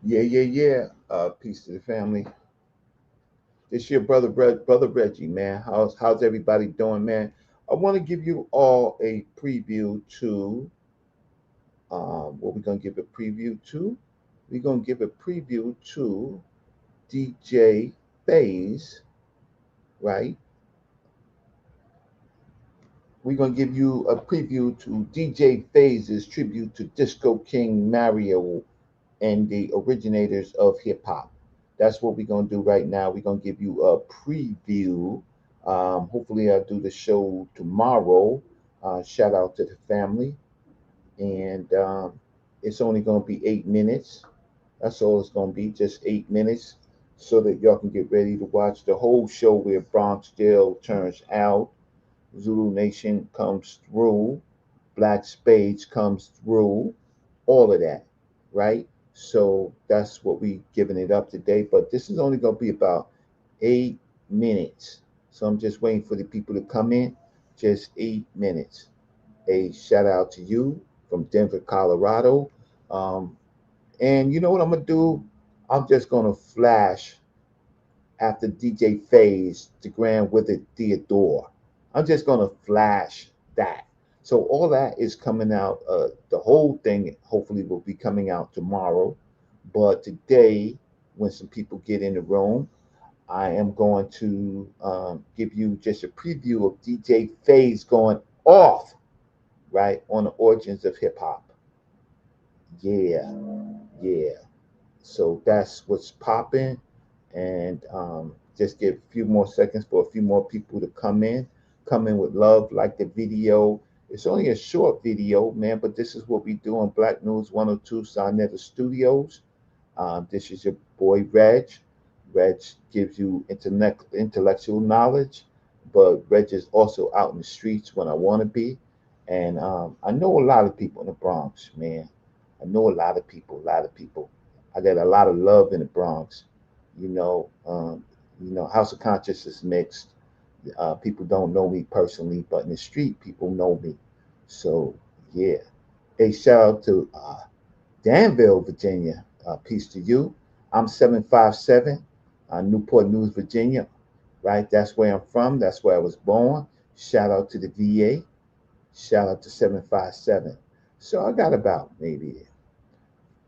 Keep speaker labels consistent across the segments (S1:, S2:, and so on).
S1: Yeah. Peace to the family. This your brother Reggie, man. How's everybody doing, man? I want to give you all a preview to what we're gonna give a preview to. We're gonna give a preview to DJ Phase, right? We're gonna give you a preview to DJ Phase's tribute to Disco King Mario and the originators of hip hop. That's what we're gonna do right now. We're gonna give you a preview. Hopefully, I'll do the show tomorrow. Shout out to the family, and it's only gonna be 8 minutes. That's all it's gonna be, just 8 minutes, so that y'all can get ready to watch the whole show where Bronx Jail turns out, Zulu Nation comes through, Black Spades comes through, all of that, right? So that's what we giving it up today. But this is only going to be about 8 minutes. So I'm just waiting for the people to come in. Just 8 minutes. A shout out to you from Denver, Colorado. Um, and you know what I'm gonna do? I'm just gonna flash after DJ Phase to Grand Withered Theodore. I'm just gonna flash that. So all that is coming out. The whole thing hopefully will be coming out tomorrow. But today, when some people get in the room, I am going to give you just a preview of DJ Phase going off right on the origins of hip hop. Yeah, yeah. So that's what's popping. And just give a few more seconds for a few more people to come in. Come in with love, like the video. It's only a short video, man, but this is what we do on Black News 102 sa.neter Studios. This is your boy Reg. Reg gives you intellectual knowledge, but Reg is also out in the streets when I want to be. And I know a lot of people in the Bronx, man. I know a lot of people, a lot of people. I got a lot of love in the Bronx. You know, House of Conscious is mixed. People don't know me personally, but in the street, people know me. So, yeah. Hey, shout out to Danville, Virginia. Peace to you. I'm 757, Newport News, Virginia. Right? That's where I'm from. That's where I was born. Shout out to the VA. Shout out to 757. So I got about maybe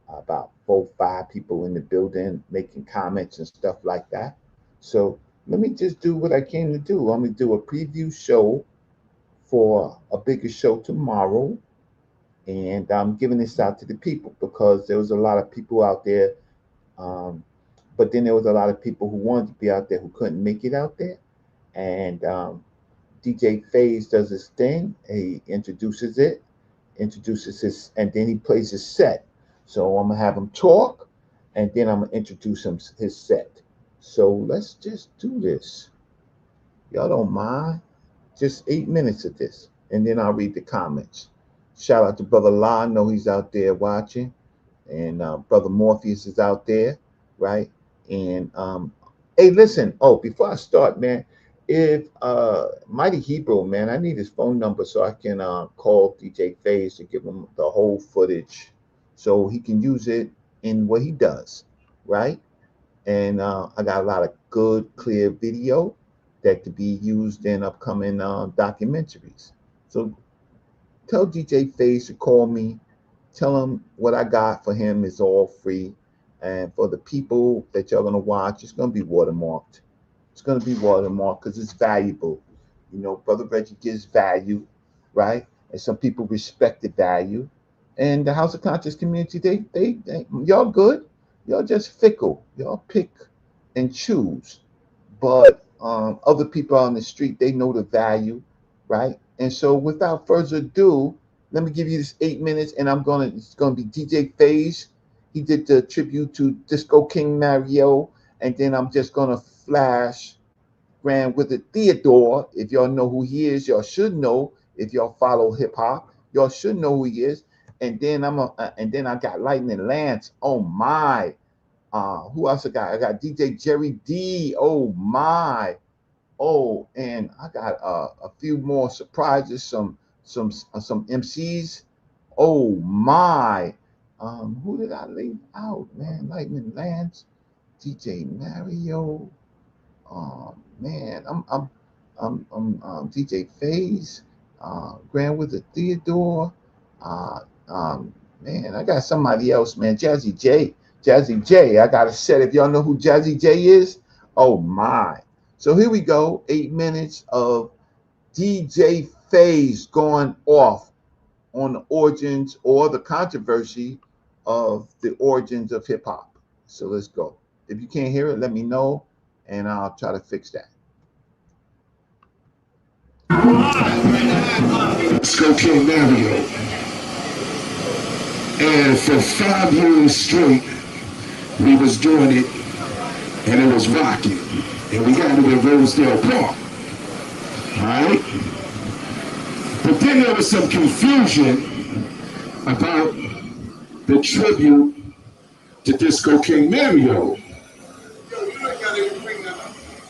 S1: about 4, 5 people in the building making comments and stuff like that. So let me just do what I came to do. I'm going to do a preview show for a bigger show tomorrow. And I'm giving this out to the people because there was a lot of people out there. Um, but then there was a lot of people who wanted to be out there who couldn't make it out there. And DJ Phase does his thing. He introduces his, and then he plays his set. So I'm gonna have him talk, and then I'm gonna introduce his set. So let's just do this. Y'all don't mind? Just 8 minutes of this, and then I'll read the comments. Shout out to Brother La. I know he's out there watching, and Brother Morpheus is out there, right? And hey, listen. Oh, before I start, man, if Mighty Hebrew, man, I need his phone number so I can call DJ Phase to give him the whole footage, so he can use it in what he does, right? And I got a lot of good, clear video that could be used in upcoming documentaries. So tell DJ Phase to call me. Tell him what I got for him is all free. And for the people that y'all gonna watch, it's gonna be watermarked. It's gonna be watermarked because it's valuable. You know, Brother Reggie gives value, right? And some people respect the value. And the House of Conscious community, they y'all good. Y'all just fickle. Y'all pick and choose. But other people on the street, they know the value, right? And so, without further ado, let me give you this 8 minutes, and it's gonna be DJ Phase. He did the tribute to Disco King Mario, and then I'm just gonna flash Grand with it Theodore. If y'all know who he is, y'all should know. If y'all follow hip hop, y'all should know who he is. And then I got Lightning Lance. Oh my! Who else I got? I got DJ Jerry D. Oh my! Oh, and I got a few more surprises. Some MCs. Oh my! Who did I leave out, man? Lightning Lance, DJ Mario. Man, DJ Faze, Grand Wizard Theodore. Uh, um, man, I got somebody else, man. Jazzy J. Jazzy J. I got a set. If y'all know who Jazzy J is, oh my. So here we go. 8 minutes of DJ Faze going off on the origins or the controversy of the origins of hip hop. So let's go. If you can't hear it, let me know and I'll try to fix that.
S2: Cocaine Mario. And for 5 years straight, we was doing it, and it was rocking. And we got it in Rosedale Park. Alright? But then there was some confusion about the tribute to Disco King Mario.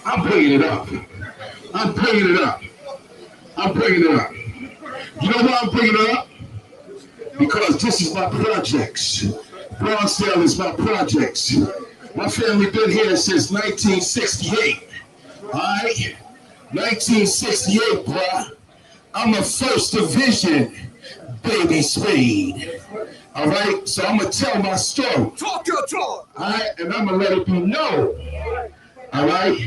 S2: I'm bringing it up. I'm bringing it up. I'm bringing it up. You know why I'm bringing it up? Because this is my projects. Bronxdale is my projects. My family been here since 1968. Alright? 1968, bruh. I'm a first division baby Spade. Alright? So I'm gonna tell my story.
S3: Talk your talk.
S2: Alright? And I'm gonna let it be known. Alright?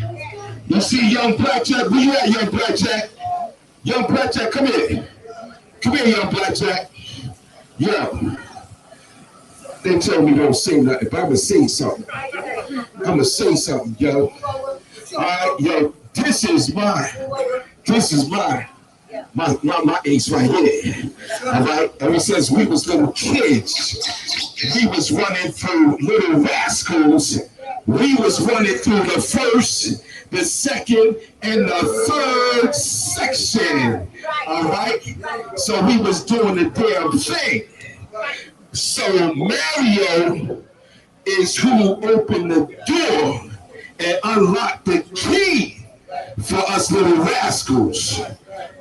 S2: You see young Blackjack? Where you at, young Blackjack? Young Blackjack, come here. Come here, young Blackjack. Yo. They tell me don't say nothing, but I'm gonna say something. I'm gonna say something, yo. Alright, yo, this is my ace right here. Alright, ever since we was little kids, we was running through Little Rascals. We was running through the first, the second, and the third section. Alright? So we was doing the damn thing. So Mario is who opened the door and unlocked the key for us Little Rascals.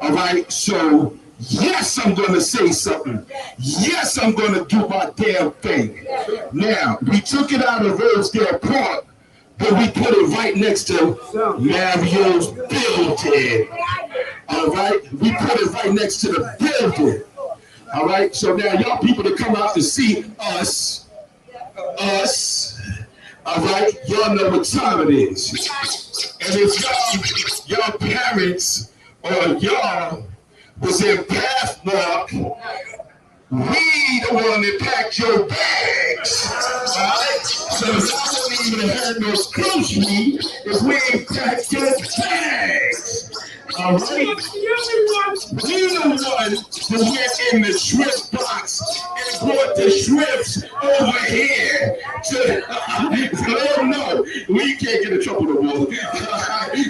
S2: Alright? So yes, I'm gonna say something. Yes, I'm gonna do my damn thing. Now, we took it out of Rosedale Park, but we put it right next to Mario's building. Alright? We put it right next to the building. Alright? So now y'all people that come out to see us, alright? Y'all know what time it is. And if y'all parents or y'all was in Pathmark, we the one that packed your bags, alright? So y'all don't even have no grocery if we ain't packed your bags, alright? We the one that went in the shrimp box and brought the shrimps over here to let them know we can't get in trouble no more.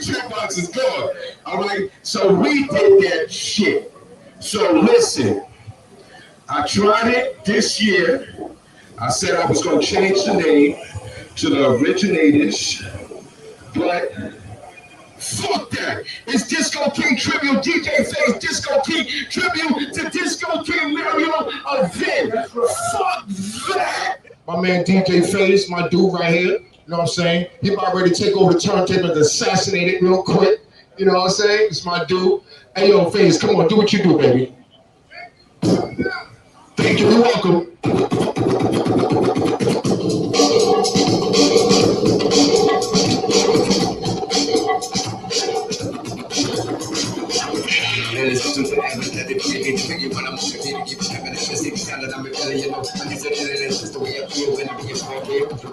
S2: Shrimp box is gone, alright? So we did that shit. So listen. I tried it this year. I said I was going to change the name to the Originators, but fuck that. It's Disco King Tribute, DJ Faze, Disco King Tribute to Disco King Mario event. Fuck that.
S4: My man DJ Faze, my dude right here, you know what I'm saying? He about ready to take over the turntable and assassinate it real quick. You know what I'm saying? It's my dude. Hey, yo, Faze, come on, do what you do, baby. Thank you, you're welcome.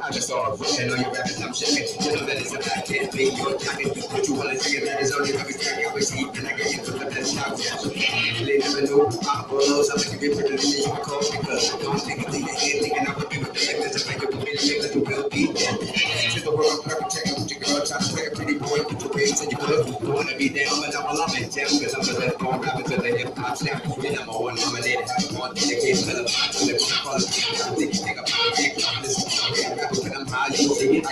S3: I just saw a and on your rabbit, I'm shipping. You know that it's a black cat, pay your jacket. But you want to say that it's only every time I always see, and I get into the best shop. They never know I was, I'm going to get rid of the name I call because don't think it's the head, thinking I would be with the like this, if I could be the nigga who will be dead. To the world, perfect check with your girl, try to play a pretty boy, put your ways in your good. Don't want to be down, but I'm in town, because I'm the best born rapper to the hip hop snap. And I'm all nominated, I'm on dedicated to the pop, to the quality. I think you think I'm a big top, this is a real rapper, but I'm high, you see it.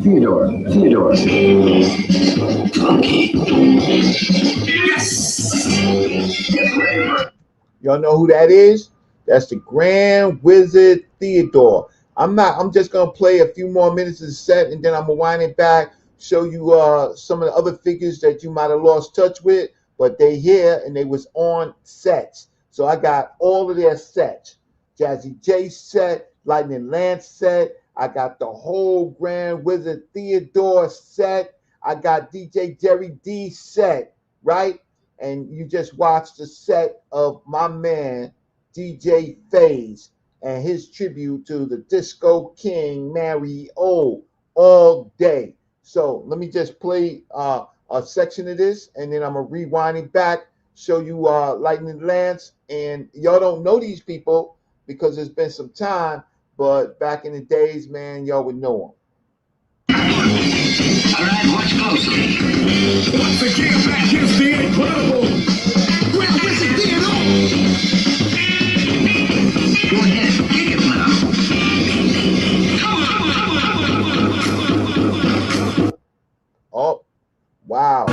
S3: Theodore.
S1: Y'all know who that is? That's the Grand Wizard Theodore. I'm just gonna play a few more minutes of the set, and then I'm gonna wind it back, show you some of the other figures that you might have lost touch with, but they here and they was on sets. So I got all of their sets. Jazzy J set, Lightning Lance set. I got the whole Grand Wizard Theodore set. I got DJ Jerry D set, right? And you just watched the set of my man, DJ Faze, and his tribute to the Disco King, Mario, all day. So let me just play a section of this, and then I'm going to rewind it back, show you Lightning Lance. And y'all don't know these people because it's been some time, but back in the days, man, y'all would know them.
S3: All right, watch closely.
S2: Once again, back is the incredible Grand Wizard Theodore.
S3: Go ahead, kick it now.
S1: Oh, wow.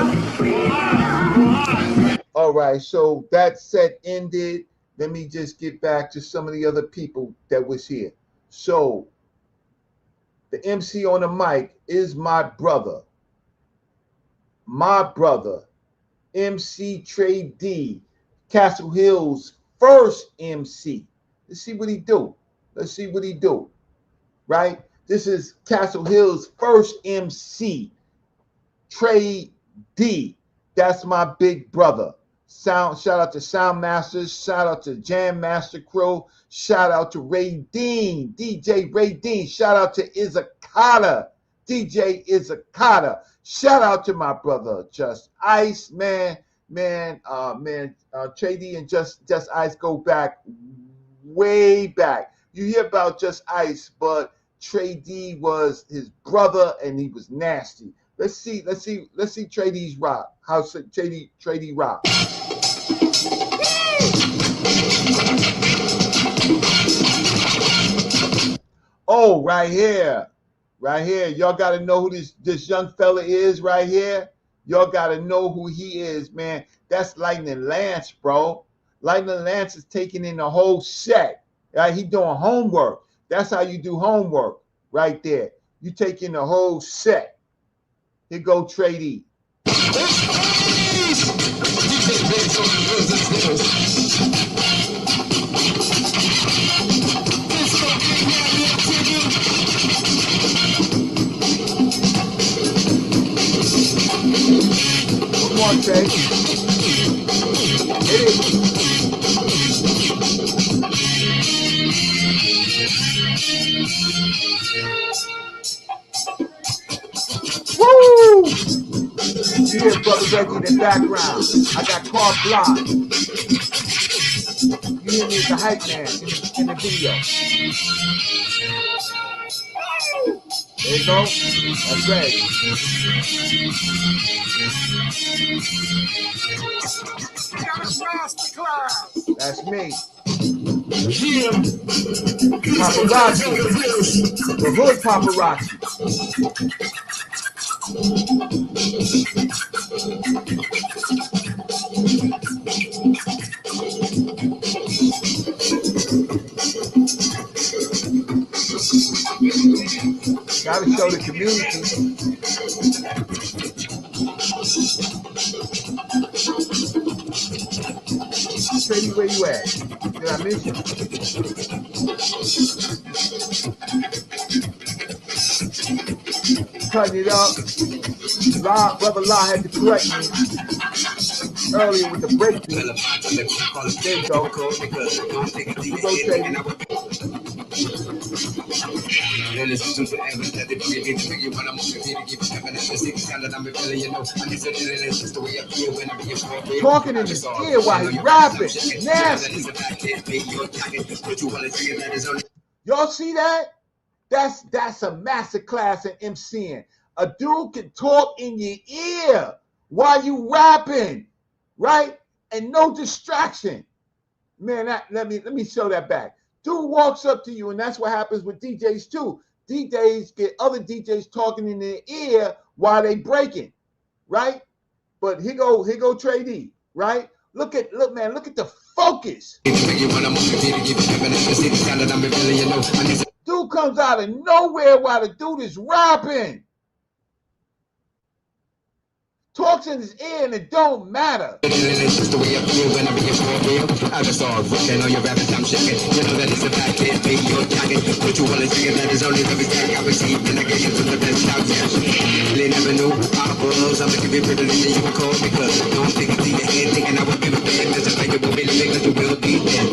S1: All All right, so that set ended. Let me just get back to some of the other people that was here. So the MC on the mic is my brother, MC Trey D, Castle Hill's first MC. Let's see what he do. Let's see what he do. Right? This is Castle Hill's first MC, Trey D. That's my big brother. Shout out to Sound Masters. Shout out to Jam Master Crew. Shout out to Ray Dean, DJ Ray Dean. Shout out to Izakata, DJ Izakata. Shout out to my brother Just Ice, man. Trey D and Just Ice go back, way back. You hear about Just Ice, but Trey D was his brother, and he was nasty. Let's see Trey D's rock. How Trey D rock? Oh, right here. Y'all gotta know who this young fella is right here. Y'all gotta know who he is, man. That's Lightning Lance, bro. Lightning Lance is taking in the whole set. Right? He doing homework. That's how you do homework, right there. You take in the whole set. Here go Trey D. Come on, Trey. Hit it. Woo! You hear Brother Reggie in the background. I got carte blanche. You hear me as the hype man in the video. There you go. That's right. That's me. Paparazzi. The hood paparazzi. Gotta show the community. Trady, where you at? Did I miss you? Cutting it up. Brother La had to correct me earlier with the breakbeat. There you go. You go, Trady. Talking in his ear while he's rapping. Nasty. Y'all see that? That's a masterclass in MCing. A dude can talk in your ear while you rapping, right? And no distraction. Man, let me show that back. Dude walks up to you, and that's what happens with DJs too. DJs get other DJs talking in their ear while they breaking, right? But here go Trey D, right? Look at the focus. Dude comes out of nowhere while the dude is rapping. Talks in his ear and it don't matter. It's just the way I feel when I be for real. I just saw looking on your rabbit, I'm shaking. You know that it's a bad kid, baby, you're tagging. But you wanna see that is only every tag I received. And I get into the best out there. They never knew I was. I'm looking pretty than you would call because don't think it's in your head, thinking I would be with the end. There's a like it will be the big as you will be there.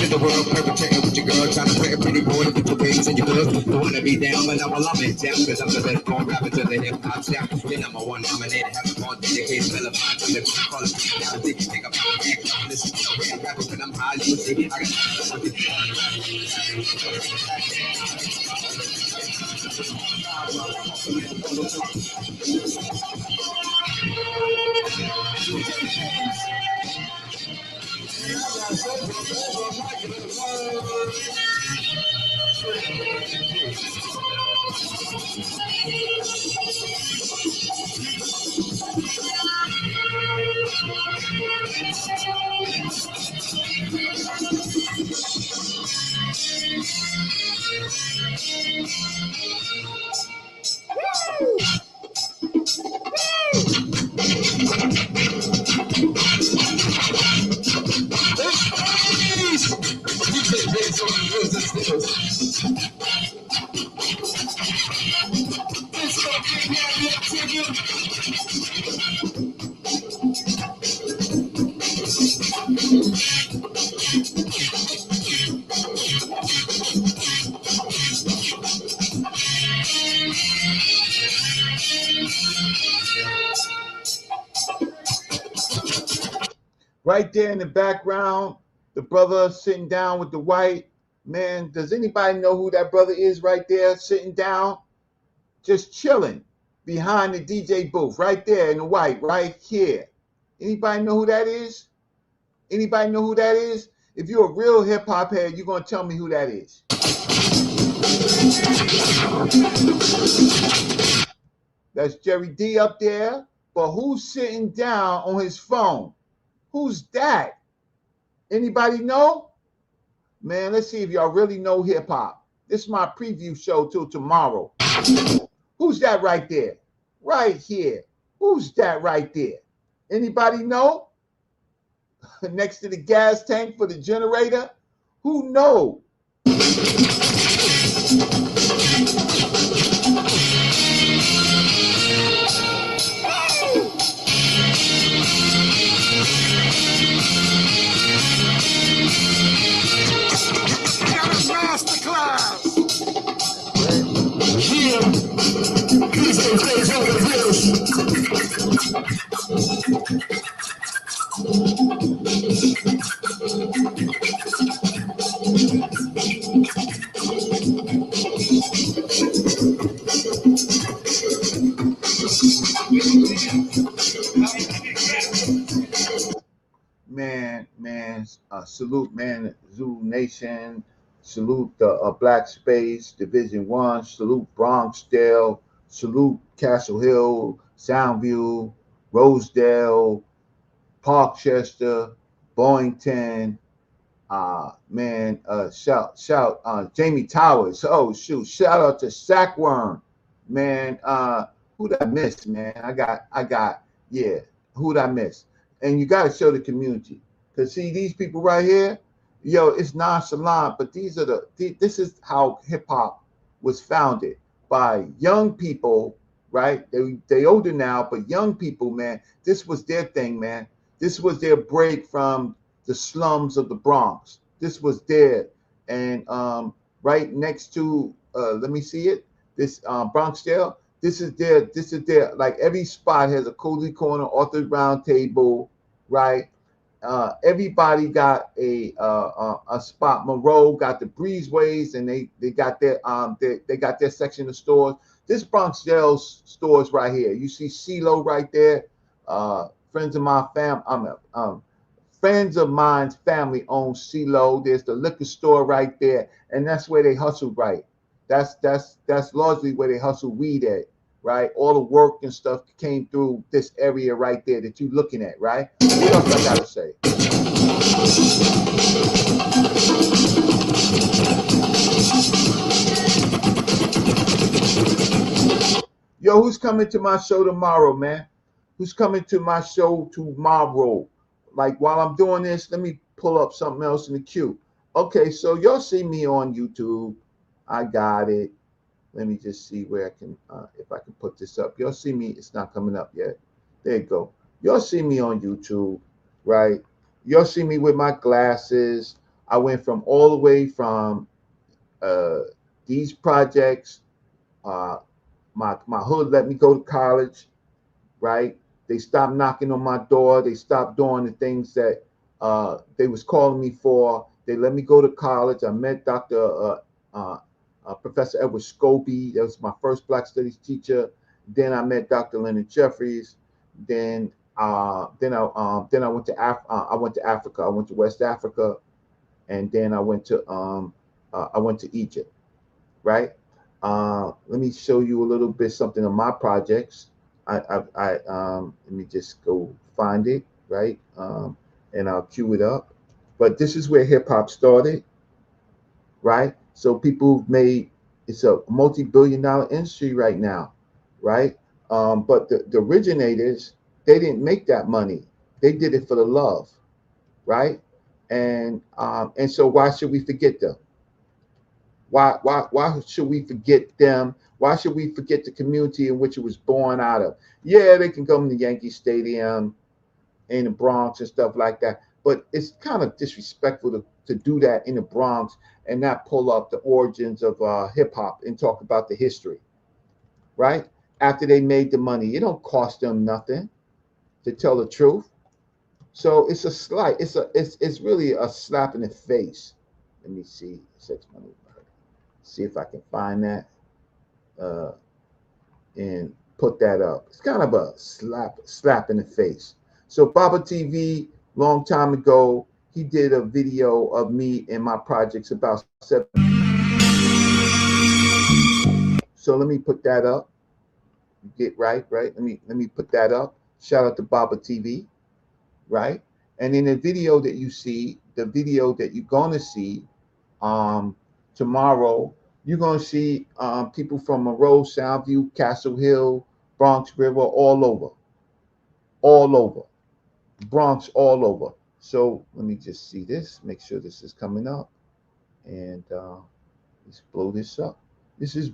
S1: To the world, perpetrating with your girl, trying to play a pretty boy with your face and your girl. You wanna be down, but now I'm in town because I'm the best born rapper to the hip hop sound. You're number one nominated, have on dedicated melody to live call it down think about it listen to the rapper when I'm high you say I Right there in the background, the brother sitting down with the white man. Does anybody know who that brother is right there sitting down? Just chilling behind the DJ booth right there in the white right here. Anybody know who that is? Anybody know who that is? If you're a real hip hop head, you're going to tell me who that is. That's Jerry D up there. But who's sitting down on his phone? Who's that? Anybody know? Man, let's see if y'all really know hip hop. This is my preview show till tomorrow. Who's that right there? Right here. Who's that right there? Anybody know? Next to the gas tank for the generator? Who knows? Man, salute, man, Zoo Nation, salute the Black Space, Division 1, salute Bronxdale, salute Castle Hill, Soundview, Rosedale, Parkchester, Boynton, shout, Jamie Towers, oh shoot, shout out to Sackworm, man, who'd I miss, man, yeah, who'd I miss? And you got to show the community. Because see, these people right here, yo, it's nonchalant, but this is how hip hop was founded by young people, right? They older now, but young people, man, this was their thing, man. This was their break from the slums of the Bronx. This was there. And right next to, let me see it, this Bronxdale, this is their, like every spot has a cozy corner, author's round table, right? Everybody got a spot. Monroe got the breezeways, and they got their section of stores. This Bronxdale stores right here. You see CeeLo right there. Friends of mine's family owns CeeLo. There's the liquor store right there, and that's where they hustle. Right. That's largely where they hustle weed at. Right, all the work and stuff came through this area right there that you're looking at, right? What else I gotta say? Yo, who's coming to my show tomorrow, man? Who's coming to my show tomorrow? Like while I'm doing this, let me pull up something else in the queue. Okay, so y'all see me on YouTube. I got it. Let me just see where I can, if I can put this up. Y'all see me, it's not coming up yet. There you go. Y'all see me on YouTube, right? Y'all see me with my glasses. I went from all the way from these projects. My hood let me go to college, right? They stopped knocking on my door. They stopped doing the things that they was calling me for. They let me go to college. I met Professor Edward Scobie. That was my first Black Studies teacher. Then I met Dr. Leonard Jeffries. Then I went to Africa. I went to West Africa, and then I went to Egypt. Right. Let me show you a little bit something of my projects. Let me just go find it. Right. And I'll cue it up. But this is where hip hop started. Right. So people made, it's a multi-billion-dollar industry right now, right? But the originators, they didn't make that money. They did it for the love, right? And so why should we forget them? Why should we forget them? Why should we forget the community in which it was born out of? Yeah, they can come to Yankee Stadium in the Bronx and stuff like that. but it's kind of disrespectful to do that in the Bronx and not pull up the origins of hip hop and talk about the history, right? After they made the money, it don't cost them nothing to tell the truth. So it's a slight, it's really a slap in the face. Let me see, sex money. See if I can find that uh, and put that up. It's kind of a slap in the face. So Baba TV, long time ago, he did a video of me and my projects about 7. So let me put that up. Get right. Let me put that up. Shout out to Baba TV, right? And in the video that you see, the video that you're gonna see tomorrow, you're gonna see people from Monroe, Soundview, Castle Hill, Bronx River, all over, Bronx, all over. So let me just see this, make sure this is coming up, and let's blow this up. This is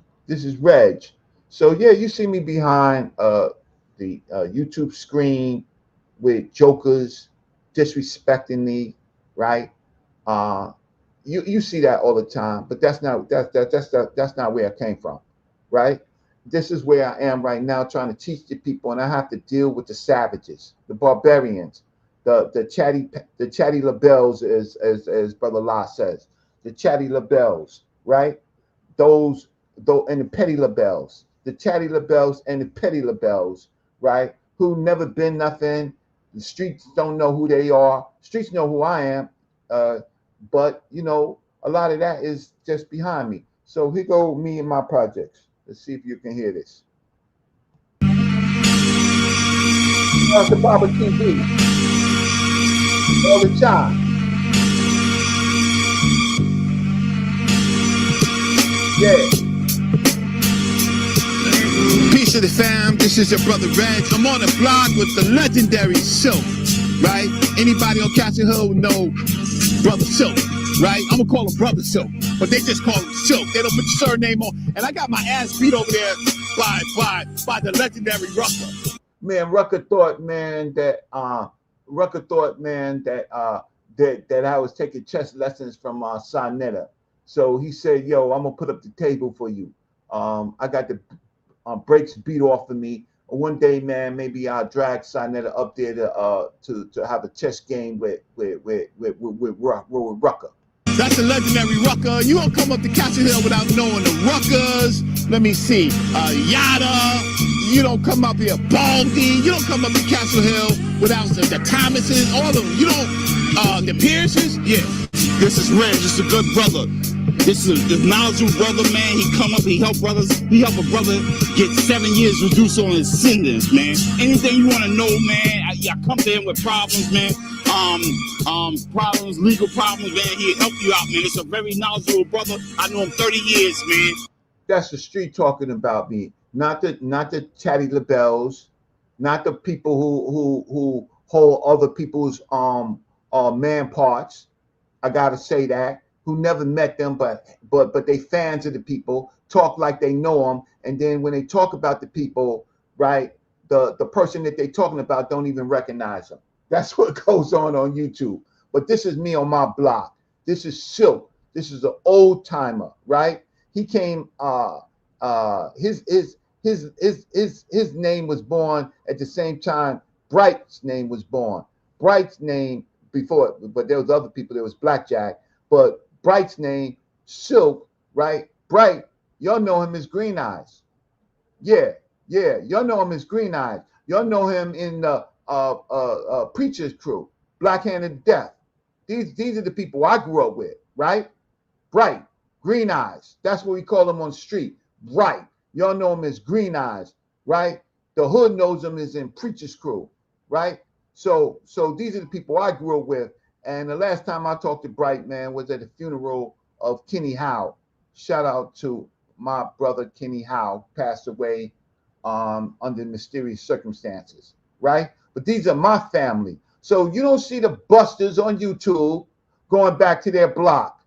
S1: Reg. So yeah, you see me behind the YouTube screen with jokers disrespecting me, right? Uh, you see that all the time, but that's not where I came from, right? This is where I am right now, trying to teach the people, and I have to deal with the savages, the barbarians, the chatty labels, as Brother La says, the chatty labels, right? Those and the petty labels, the chatty labels and the petty labels, right? Who never been nothing. The streets don't know who they are. Streets know who I am, but a lot of that is just behind me. So here go me and my projects. Let's see if you can hear this. It's the Baba TV all the time. Yeah.
S2: Peace to the fam, this is your brother Reg. I'm on the block with the legendary Silk, right? Anybody on Castle Hill know Brother Silk, right? I'm gonna call him Brother Silk, but they just call him Silk. They don't put your surname on. And I got my ass beat over there by the legendary Rucker.
S1: Man, Rucker thought, man, that that I was taking chess lessons from sa.neter. So he said, "Yo, I'm gonna put up the table for you. I got the breaks beat off of me. One day, man, maybe I'll drag sa.neter up there to have a chess game with Rucker."
S2: That's a legendary Rucker. You don't come up to Castle Hill without knowing the Ruckers. Let me see, Yada. You don't come up here, Baldy. You don't come up to Castle Hill without the Thomases, all of them. You don't, the Pierces. Yeah, this is Reg. This is a good brother. This is a knowledgeable brother, man. He come up, he help brothers. He help a brother get 7 years reduced on his sentence, man. Anything you want to know, man, I come to him with problems, man. Problems, legal problems, man. He'll help you out, man. It's a very knowledgeable brother. I know him 30 years, man.
S1: That's the street talking about me, not the chatty labels, not the people who hold other people's man parts. I gotta say that, who never met them, but they fans of the people, talk like they know them, and then when they talk about the people, right, the person that they talking about don't even recognize them. That's what goes on YouTube. But this is me on my block. This is Silk. This is an old timer, right? He came. His name was born at the same time Bright's name was born. Bright's name before, but there was other people. There was Blackjack, but Bright's name Silk, right? Bright, y'all know him as Green Eyes. Yeah, y'all know him as Green Eyes. Y'all know him in the Preacher's Crew, Black Handed Death. These are the people I grew up with, right? Bright, Green Eyes. That's what we call them on the street. Bright. Y'all know him as Green Eyes, right? The hood knows him as in Preacher's Crew, right? So these are the people I grew up with. And the last time I talked to Bright, man, was at the funeral of Kenny Howe. Shout out to my brother Kenny Howe, passed away under mysterious circumstances, right? But these are my family. So you don't see the busters on YouTube going back to their block.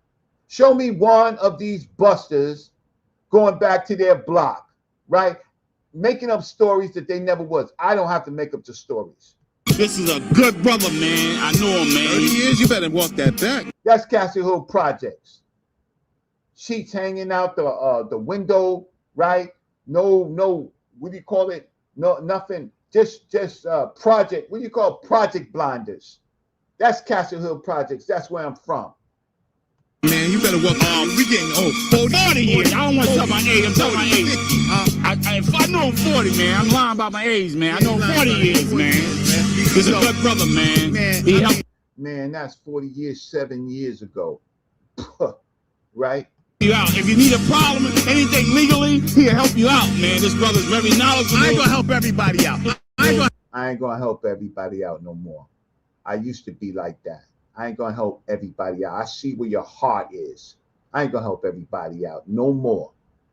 S1: Show me one of these busters going back to their block, right? Making up stories that they never was. I don't have to make up the stories.
S5: This is a good brother, man. I know him, man. 30 years, you better walk that back.
S1: That's Castle Hill Projects. Sheets hanging out the window, right? No, what do you call it? No, nothing. Just project. What do you call project blinders? That's Castle Hill Projects. That's where I'm from.
S5: Man, you better walk. We getting old. 40 years. I don't want to tell my age. I'm telling my age. If I know I'm 40, man, I'm lying about my age, man. I know 40 years, man. This is a good brother, man. He helped.
S1: Man, that's 40 years, 7 years ago. Right?
S5: You out. If you need a problem, anything legally, he'll help you out, man. This brother's very knowledgeable. I ain't gonna help everybody out.
S1: I ain't gonna help everybody out no more. I used to be like that. I ain't gonna help everybody out. I see where your heart is. I ain't gonna help everybody out no more,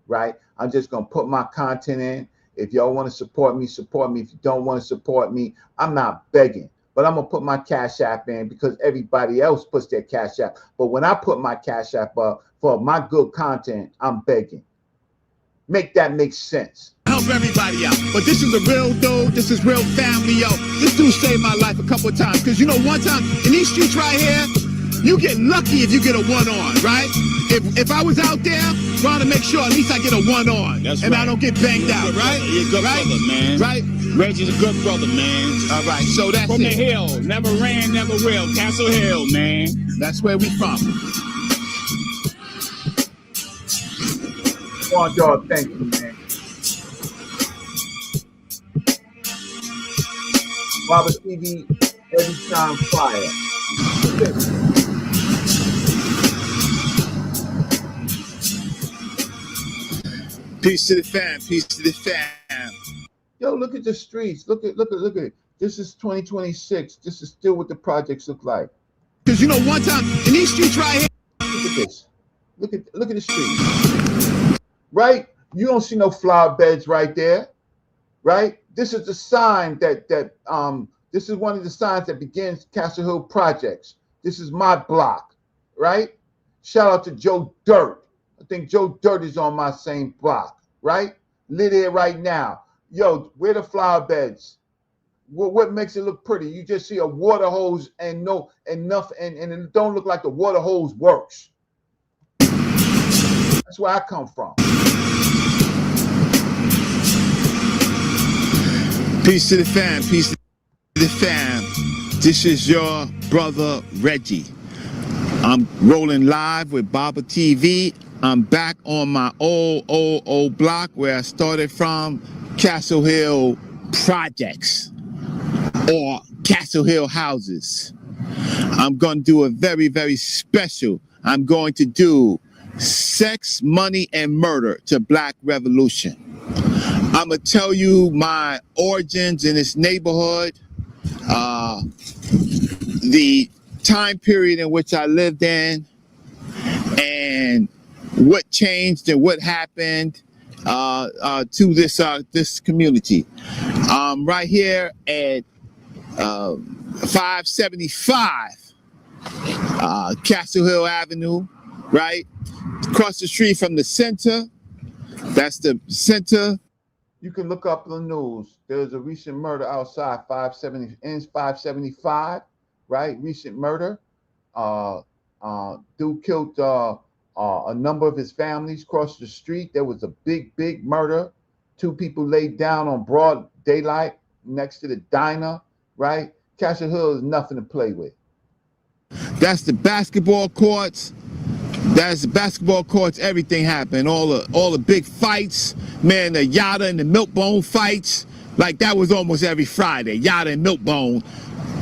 S1: right? I'm just gonna put my content in. If y'all want to support me, support me. If you don't want to support me, I'm not begging, but I'm gonna put my Cash App in because everybody else puts their Cash App. But when I put my Cash App up for my good content, I'm begging. Make that make sense.
S5: Help everybody out. But this is a real dude. This is real family, yo. This dude saved my life a couple of times. Because, you know, one time in these streets right here, you get lucky if you get a one-on, right? If I was out there trying to make sure at least I get a one-on. That's and right. I don't get banged out, right? You're a good brother, man. Right? Reggie's a good brother, man. All right, so that's from the hill. Never ran, never will. Castle Hill, man. That's where we from.
S1: Come on, dog. Thank you, man. Baba TV, every time fire.
S5: Peace to the fam. Peace to the fam.
S1: Yo, look at the streets. Look at it. This is 2026. This is still what the projects look like.
S5: Because you know, one time in these streets right here.
S1: Look at this. Look at the streets. Right? You don't see no flower beds right there. Right? This is the sign that this is one of the signs that begins Castle Hill Projects. This is my block, right? Shout out to Joe Dirt. I think Joe Dirt is on my same block, right? Live there right now. Yo, where the flower beds? What makes it look pretty? You just see a water hose and it don't look like the water hose works. That's where I come from.
S5: Peace to the fam. Peace to the fam. This is your brother Reggie. I'm rolling live with Baba TV. I'm back on my old block where I started from, Castle Hill Projects or Castle Hill Houses. I'm going to do a very, very special. I'm going to do Sex, Money, and Murder to Black Revolution. I'm going to tell you my origins in this neighborhood, the time period in which I lived in, and what changed and what happened to this community. Right here at 575 Castle Hill Avenue, right? Across the street from the center. That's the center.
S1: You can look up the news. There's a recent murder outside 575, right? Recent murder. Dude killed a number of his families across the street. There was a big murder. 2 people laid down on broad daylight next to the diner, right? Castle Hill is nothing to play with.
S5: That's the basketball courts. That's the basketball courts. Everything happened. All the big fights, man. The Yada and the Milkbone fights. Like that was almost every Friday. Yada and Milkbone,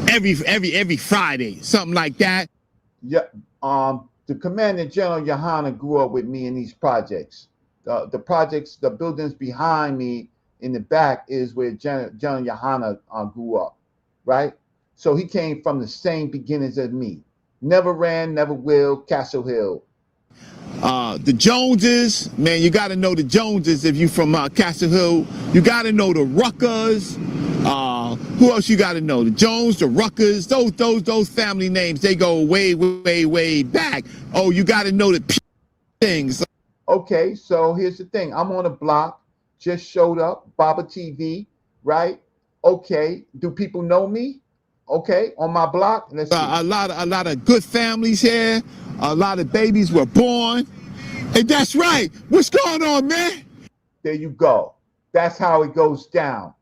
S5: every Friday, something like that.
S1: Yeah. The Commandant General Johanna grew up with me in these projects. The projects, the buildings behind me in the back is where General Johanna grew up, right? So he came from the same beginnings as me. Never ran, never will. Castle Hill.
S5: The Joneses, man, you got to know the Joneses if you from Castle Hill. You got to know the Ruckers. Who else you got to know? The Jones, the Ruckers, those family names, they go way back. Oh, you got to know the things.
S1: Okay, so here's the thing. I'm on a block, just showed up, Baba TV, right? Okay. Do people know me? Okay. On my block? Let's see.
S5: A lot of good families here. A lot of babies were born. And that's right. What's going on, man?
S1: There you go. That's how it goes down,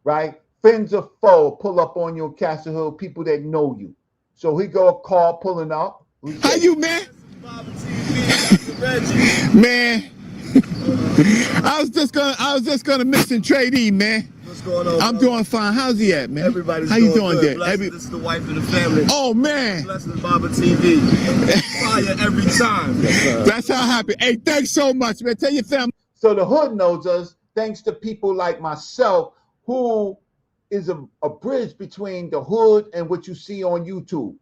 S1: right? Friends or foe pull up on you in Castle Hill, people that know you. So he go a car pulling up.
S5: How you, man? Man, I was just gonna mention Trade E, man.
S6: What's going on?
S5: I'm doing fine. How's he at, man?
S6: Everybody's
S5: How you
S6: doing
S5: doing
S6: good.
S5: there?
S6: This is the wife and the family.
S5: Oh man,
S6: Blessings Baba TV. Fire every time.
S5: That's how happy. Hey, thanks so much, man. Tell your family.
S1: So the hood knows us thanks to people like myself, who is a bridge between the hood and what you see on YouTube.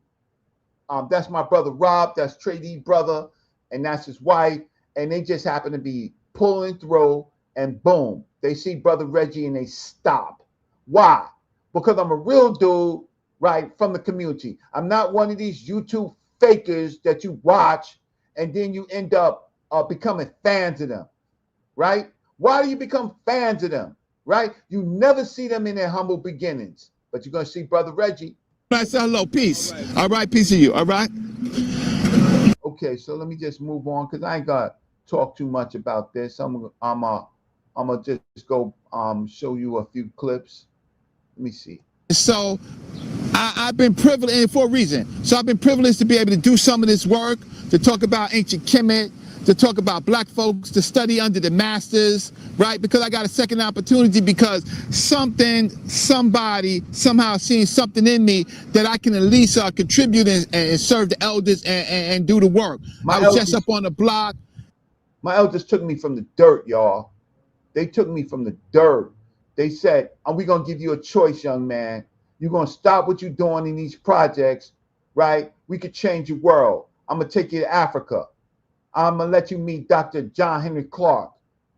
S1: That's my brother Rob, that's Trade E brother, and that's his wife. And they just happen to be pulling through, and boom, they see brother Reggie and they stop. Why? Because I'm a real dude, right, from the community. I'm not one of these YouTube fakers that you watch and then you end up becoming fans of them, right? Why do you become fans of them, right? You never see them in their humble beginnings, but you're going to see brother Reggie.
S5: I say hello, peace. All right, peace of you. All right.
S1: Okay, so let me just move on because I ain't got to talk too much about this. I'm gonna just go show you a few clips. Let me see.
S5: So I've been privileged, and for a reason. So I've been privileged to be able to do some of this work, to talk about ancient Kemet, to talk about black folks, to study under the masters, right? Because I got a second opportunity because somebody somehow seen something in me that I can at least contribute and serve the elders and do the work. I was just up on the block.
S1: My elders took me from the dirt, y'all. They took me from the dirt. They said, are we going to give you a choice, young man? You're going to stop what you're doing in these projects, right? We could change your world. I'm going to take you to Africa. I'm going to let you meet Dr. John Henry Clark,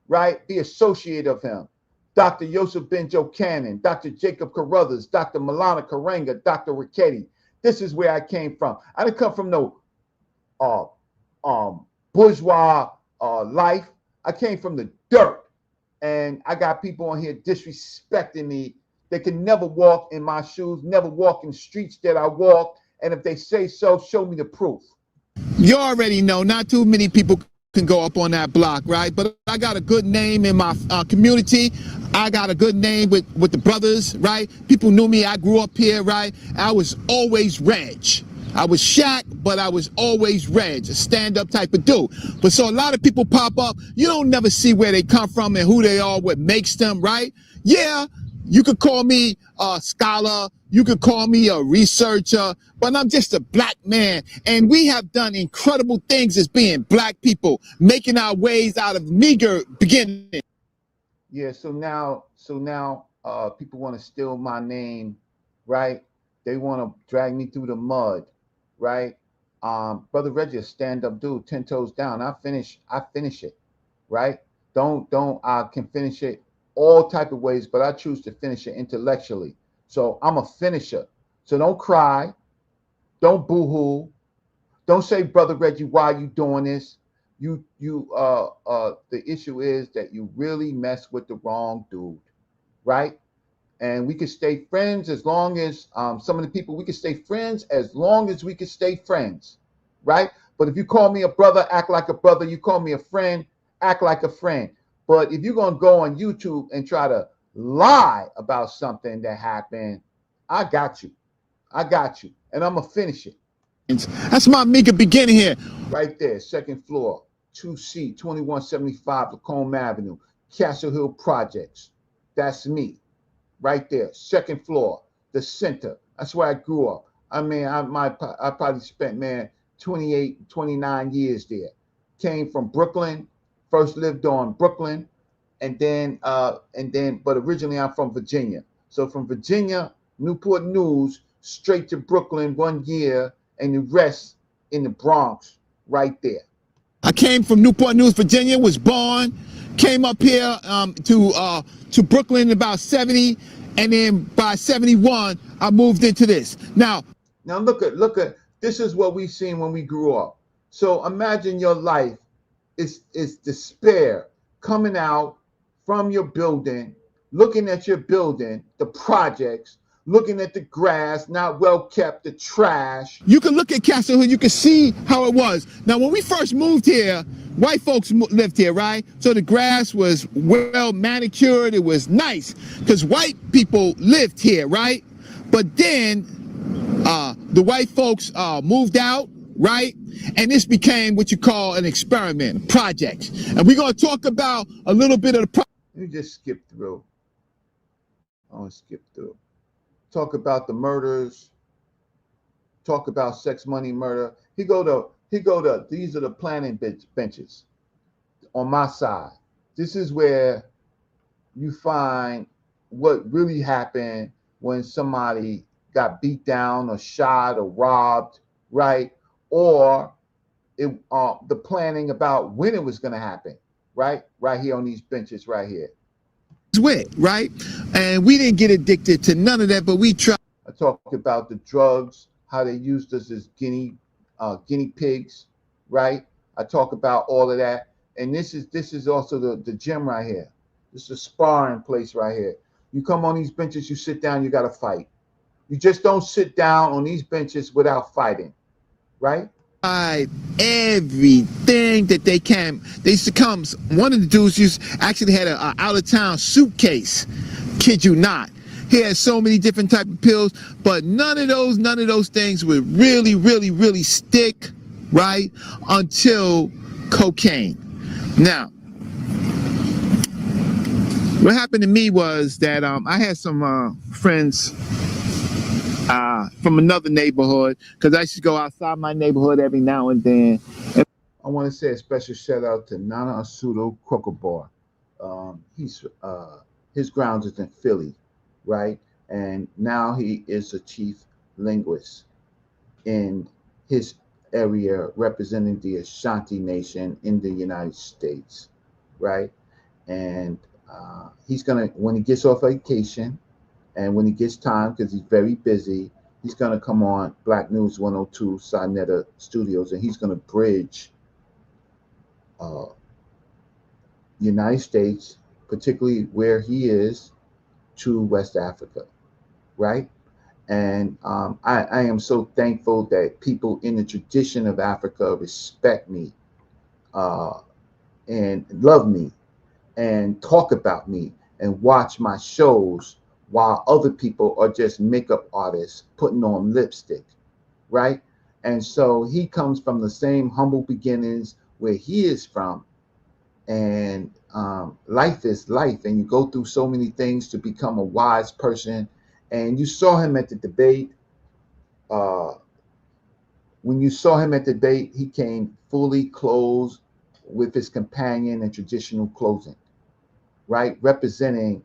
S1: right? Be associate of him. Dr. Yosef Benjo Cannon, Dr. Jacob Carruthers, Dr. Milana Karenga, Dr. Ricchetti. This is where I came from. I didn't come from no bourgeois life. I came from the dirt. And I got people on here disrespecting me. They can never walk in my shoes, never walk in the streets that I walk. And if they say so, show me the proof.
S5: You already know, not too many people can go up on that block, right? But I got a good name in my community. I got a good name with the brothers, right? People knew me. I grew up here, right? I was always Reg. I was Shaq, but I was always Reg, a stand-up type of dude. But so a lot of people pop up. You don't never see where they come from and who they are, what makes them, right? Yeah, you could call me a scholar. You could call me a researcher, but I'm just a black man. And we have done incredible things as being black people, making our ways out of meager beginning.
S1: Yeah, so now people want to steal my name, right? They want to drag me through the mud, right? Brother Reggie, a stand-up dude, 10 toes down. I finish it, right? I can finish it all type of ways, but I choose to finish it intellectually. So I'm a finisher. So don't cry, don't boo-hoo, don't say, Brother Reggie, why are you doing this? The issue is that you really mess with the wrong dude, right? And we could stay friends as long as some of the people, we could stay friends as long as we could stay friends, right? But if you call me a brother, act like a brother. You call me a friend, act like a friend. But if you're going to go on YouTube and try to lie about something that happened, I got you. And I'm going to finish it.
S5: That's my meager beginning here.
S1: Right there, second floor, 2C, 2175 Lacombe Avenue, Castle Hill Projects. That's me. Right there, second floor, the center. That's where I grew up. I mean, I probably spent, 28, 29 years there. Came from Brooklyn, first lived on Brooklyn, but originally I'm from Virginia. So from Virginia, Newport News, straight to Brooklyn 1 year, and the rest in the Bronx, right there.
S5: I came from Newport News, Virginia, was born, came up here to Brooklyn in about 70, and then by 71, I moved into this. Now
S1: look at this is what we've seen when we grew up. So imagine your life is despair coming out from your building, looking at your building, the projects, looking at the grass, not well kept, the trash.
S5: You can look at Castle Hill, you can see how it was. Now, when we first moved here, white folks lived here, right? So the grass was well manicured, it was nice, because white people lived here, right? But then the white folks moved out, right? And this became what you call an experiment, project. And we're going to talk about a little bit of the
S1: Let me just skip through. I want to skip through. Talk about the murders. Talk about sex, money, murder. He go to, these are the planning benches on my side. This is where you find what really happened when somebody got beat down or shot or robbed, right? Or the planning about when it was going to happen, right? Right here on these benches right here.
S5: with, right? And we didn't get addicted to none of that, but we tried.
S1: I talked about the drugs, how they used us as guinea pigs, right? I talk about all of that. And this is also the gym right here. This is a sparring place right here. You come on these benches, you sit down, you got to fight. You just don't sit down on these benches without fighting, right?
S5: Everything that they can. They used to come. One of the dudes actually had a out of town suitcase. Kid you not. He had so many different type of pills, but none of those things would really stick, right? Until cocaine. Now, what happened to me was that I had some friends from another neighborhood, because I used to go outside my neighborhood every now and then.
S1: I want to say a special shout out to Nana Asudo Krokobar. His grounds is in Philly, right? And now he is a chief linguist in his area representing the Ashanti Nation in the United States, right? And he's gonna, when he gets off vacation, and when he gets time, because he's very busy, he's going to come on Black News 102 sa.neter Studios, and he's going to bridge United States, particularly where he is, to West Africa, right? And I am so thankful that people in the tradition of Africa respect me and love me and talk about me and watch my shows, while other people are just makeup artists putting on lipstick, right? And so he comes from the same humble beginnings where he is from. And life is life, and you go through so many things to become a wise person. And you saw him at the debate. When you saw him at the debate, he came fully clothed with his companion in traditional clothing, right? Representing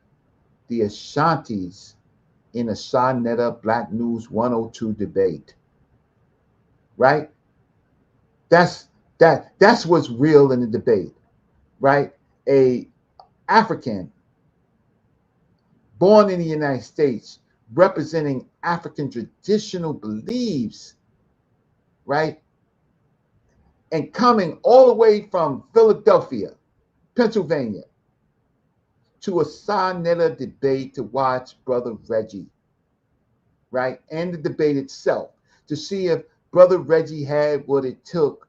S1: the Ashantis in a sa.neter Black News 102 debate, right? That's what's real in the debate, right? A African born in the United States representing African traditional beliefs, right? And coming all the way from Philadelphia, Pennsylvania, to a sa.neter debate to watch Brother Reggie, right? And the debate itself to see if Brother Reggie had what it took.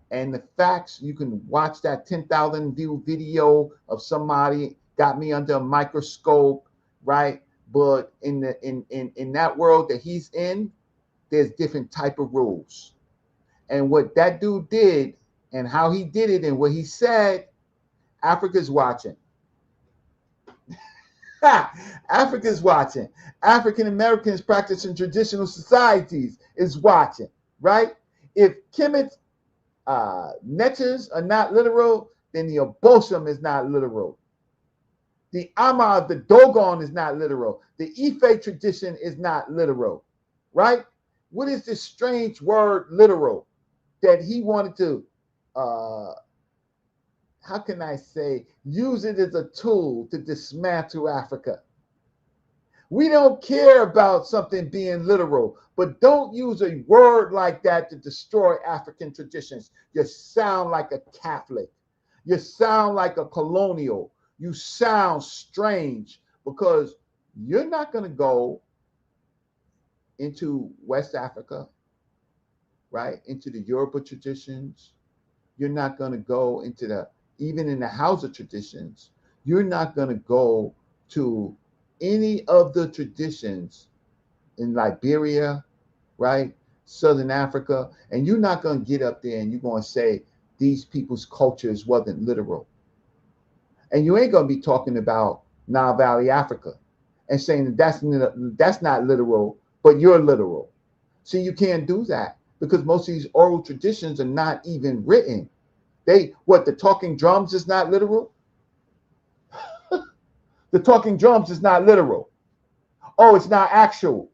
S1: And the facts, you can watch that 10,000 view video of somebody got me under a microscope, right? But in that world that he's in, there's different type of rules. And what that dude did and how he did it and what he said, Africa's watching. Africa's watching. African Americans practicing traditional societies is watching, right? If Kemet's neters are not literal, then the Obosom is not literal. The Ama, the Dogon is not literal. The Ife tradition is not literal, right? What is this strange word literal that he wanted to how can I say, use it as a tool to dismantle Africa? We don't care about something being literal, but don't use a word like that to destroy African traditions. You sound like a Catholic. You sound like a colonial. You sound strange because you're not going to go into West Africa, right? Into the Yoruba traditions. You're not going to go into even in the Hausa traditions. You're not going to go to any of the traditions in Liberia, right? Southern Africa. And you're not going to get up there and you're going to say these people's cultures wasn't literal. And you ain't going to be talking about Nile Valley, Africa, and saying that that's not literal, but you're literal. See, you can't do that because most of these oral traditions are not even written. The talking drums is not literal? The talking drums is not literal. Oh, it's not actual.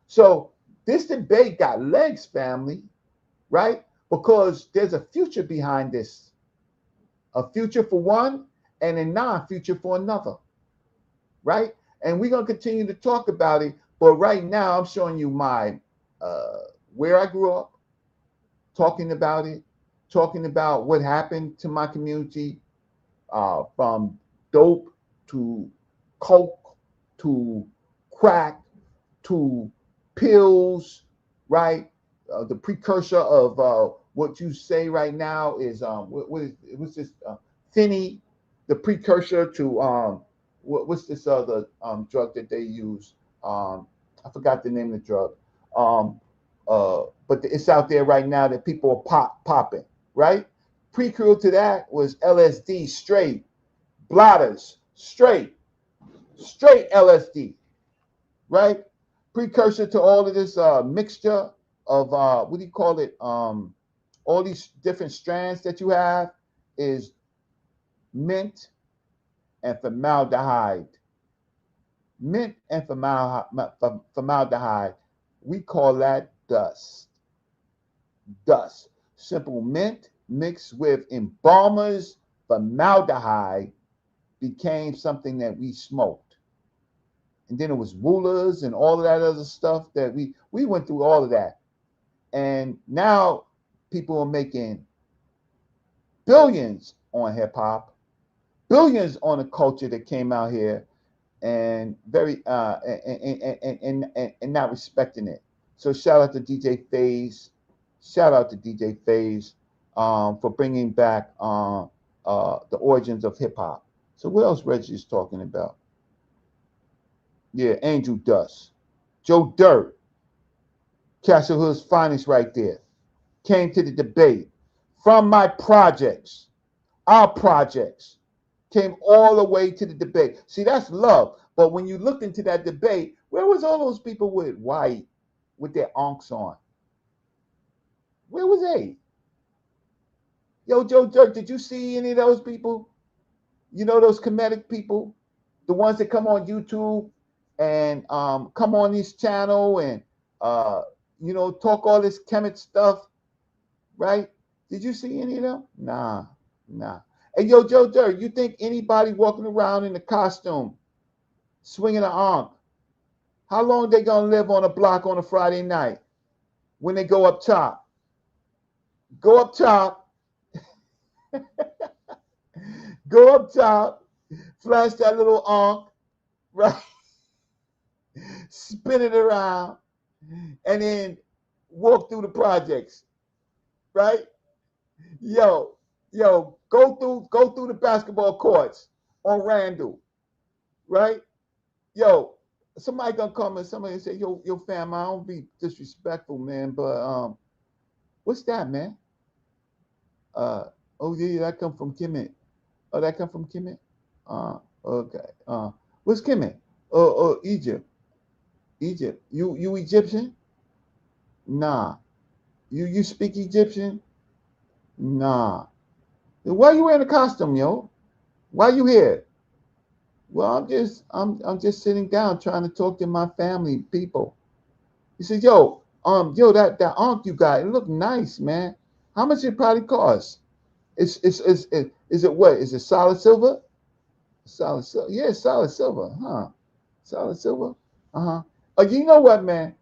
S1: So this debate got legs, family, right? Because there's a future behind this. A future for one and a non-future for another, right? And we're going to continue to talk about it. But right now, I'm showing you my where I grew up, talking about it, talking about what happened to my community, from dope to coke to crack to pills, right? The precursor of what you say right now is what's this thinny, the precursor to what's this other drug that they use? I forgot the name of the drug. But it's out there right now that people are popping, right? Prequel to that was LSD, straight blotters, straight LSD, right? Precursor to all of this mixture of what do you call it? All these different strands that you have is mint and formaldehyde. Mint and formaldehyde. We call that dust. Dust. Simple mint mixed with embalmer's formaldehyde became something that we smoked. And then it was rulers and all of that other stuff that we went through all of that. And now people are making billions on hip hop, billions on a culture that came out here and very and not respecting it. So shout out to DJ Phase. Shout out to DJ Phase for bringing back the origins of hip hop. So what else Reggie is talking about? Yeah, Angel Dust. Joe Dirt, Castle Hood's finest right there, came to the debate. From my projects, our projects, came all the way to the debate. See, that's love. But when you looked into that debate, where was all those people with white, with their onks on? Where was they? Yo, Joe Dirt, did you see any of those people? You know, those comedic people, the ones that come on YouTube and come on this channel and talk all this Kemet stuff, right? Did you see any of them? Nah. Hey, yo, Joe Dirt, you think anybody walking around in a costume, swinging an arm, how long they gonna live on a block on a Friday night when they go up top? Go up top. Go up top, flash that little arm, right? Spin it around, and then walk through the projects, right? Yo, go through the basketball courts on Randall, right? Yo, somebody gonna come and somebody say, yo, fam, I don't be disrespectful, man, but what's that, man? Oh yeah, that come from Kemet. Oh, that come from Kemet? Okay. What's Kemet? Egypt. Egypt. You Egyptian? Nah. You speak Egyptian? Nah. Why you wearing a costume, yo? Why you here? Well, I'm just sitting down trying to talk to my family people. He said, yo, that ankh you got, it look nice, man. How much it probably cost? Is it what? Is it solid silver? Solid silver. Yeah, solid silver, huh? Solid silver. Uh-huh. You know what, man?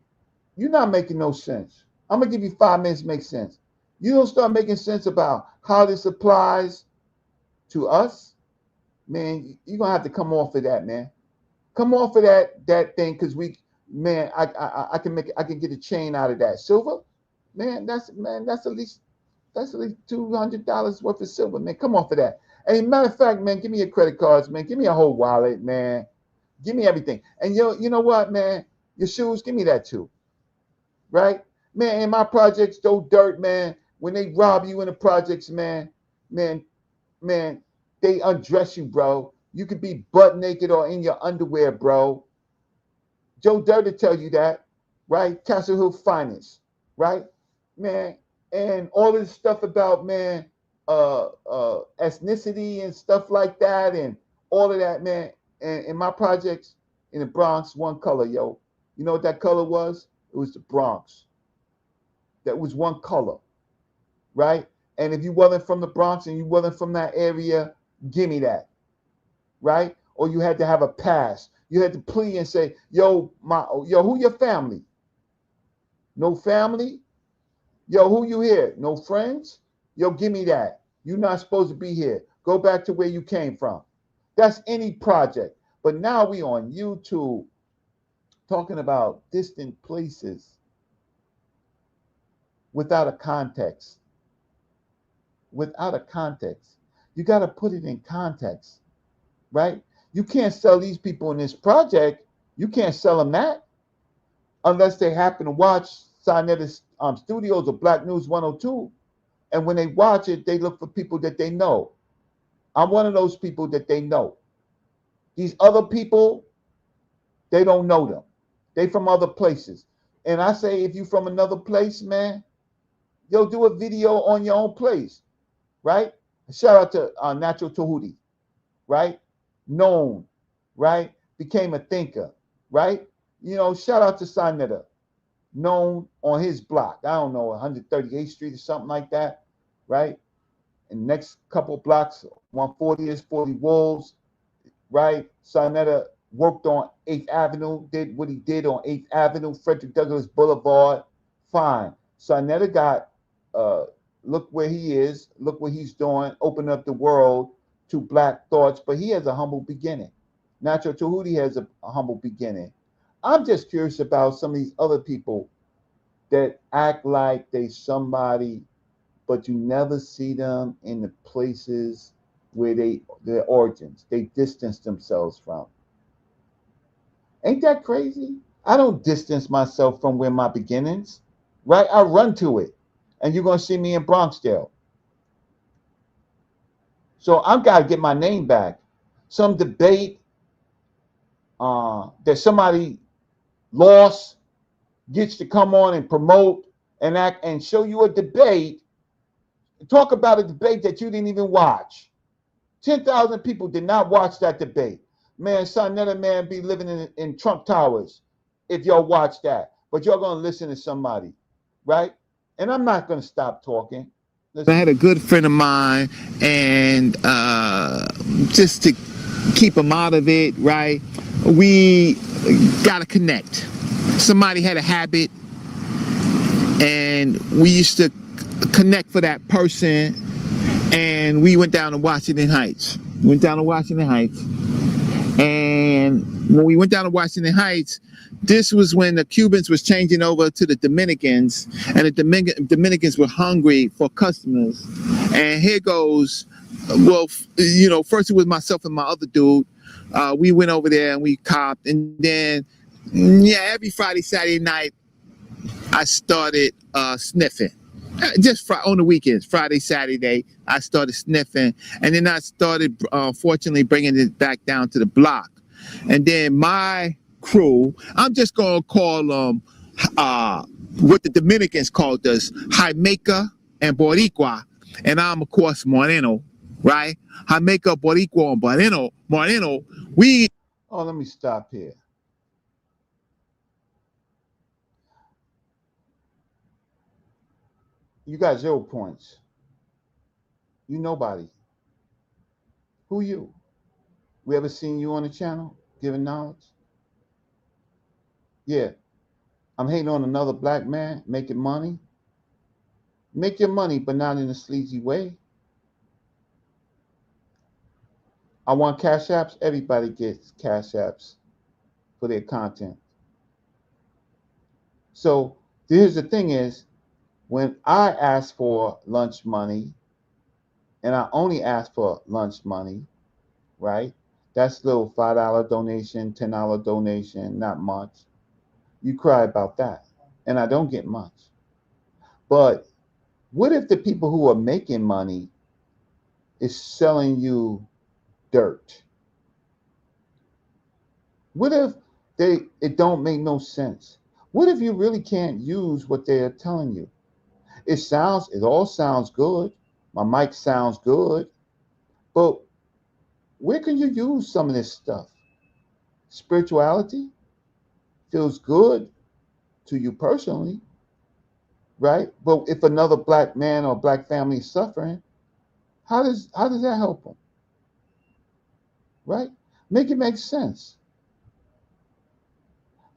S1: You're not making no sense. I'm gonna give you 5 minutes to make sense. You don't start making sense about how this applies to us, man, you're gonna have to come off of that, man. Come off of that thing, because man, I can get a chain out of that silver, man. That's at least $200 worth of silver, man. Come off of that. Hey, matter of fact, man, give me your credit cards, man. Give me a whole wallet, man. Give me everything. And you know what, man? Your shoes, give me that too, right? Man, in my projects, those dirt, man. When they rob you in the projects, man, man, man, they undress you, bro. You could be butt naked or in your underwear, bro. Joe Dirt to tell you that, right? Castle Hill Finance, right? Man, and all this stuff about, man, ethnicity and stuff like that, and all of that, man. And in my projects in the Bronx, one color, yo. You know what that color was? It was the Bronx. That was one color, right? And if you wasn't from the Bronx and you wasn't from that area, give me that, right? Or you had to have a pass. You had to plea and say, yo, who your family? No family? Yo, who you here? No friends? Yo, give me that. You're not supposed to be here. Go back to where you came from. That's any project. But now we on YouTube talking about distant places without a context. Without a context. You got to put it in context, right? You can't sell these people in this project. You can't sell them that unless they happen to watch sa.neter Studios or Black News 102. And when they watch it, they look for people that they know. I'm one of those people that they know. These other people, they don't know them. They from other places. And I say, if you from another place, man, yo, do a video on your own place, right? Shout out to Natural Tahuti, right? Known, right? Became a thinker, right? You know, shout out to sa.neter, known on his block. I don't know, 138th Street or something like that, right? And next couple blocks, 140 is 40 Wolves, right? sa.neter worked on 8th Avenue, did what he did on 8th Avenue, Frederick Douglass Boulevard. Fine. sa.neter got, look where he is, look what he's doing, open up the world to Black thoughts, but he has a humble beginning. Natural Tahuti has a humble beginning. I'm just curious about some of these other people that act like they somebody, but you never see them in the places where their origins, they distance themselves from. Ain't that crazy? I don't distance myself from where my beginnings, right? I run to it. And you're going to see me in Bronxdale. So I've got to get my name back. Some debate that somebody lost gets to come on and promote and act and show you a debate. Talk about a debate that you didn't even watch. 10,000 people did not watch that debate. Man, sa.neter, man, be living in Trump Towers if y'all watch that. But y'all going to listen to somebody, right? And I'm not going to stop talking.
S5: I had a good friend of mine, and just to keep him out of it, right, we got to connect. Somebody had a habit, and we used to connect for that person, and we went down to Washington Heights. And when we went down to Washington Heights, this was when the Cubans was changing over to the Dominicans, and the Dominicans were hungry for customers. And here goes, well, you know, first it was myself and my other dude. We went over there and we copped, and then, yeah, every Friday, Saturday night, I started sniffing. Just on the weekends, Friday, Saturday, I started sniffing, and then I started, fortunately, bringing it back down to the block. And then my crew, I'm just gonna call them what the Dominicans called us, Jamaica and Boricua, and I'm of course Moreno, right? Jamaica, Boricua, and Moreno. We.
S1: Oh, let me stop here. You got 0 points. You nobody. Who you? We ever seen you on the channel giving knowledge? Yeah. I'm hating on another black man making money. Make your money, but not in a sleazy way. I want cash apps. Everybody gets cash apps for their content. So here's the thing is, when I ask for lunch money, and I only ask for lunch money, right? That's a little $5 donation, $10 donation, not much. You cry about that. And I don't get much. But what if the people who are making money is selling you dirt? What if it don't make no sense? What if you really can't use what they're telling you? It all sounds good. My mic sounds good. But where can you use some of this stuff? Spirituality feels good to you personally, right? But if another black man or black family is suffering, how does that help them? Right? Make it make sense.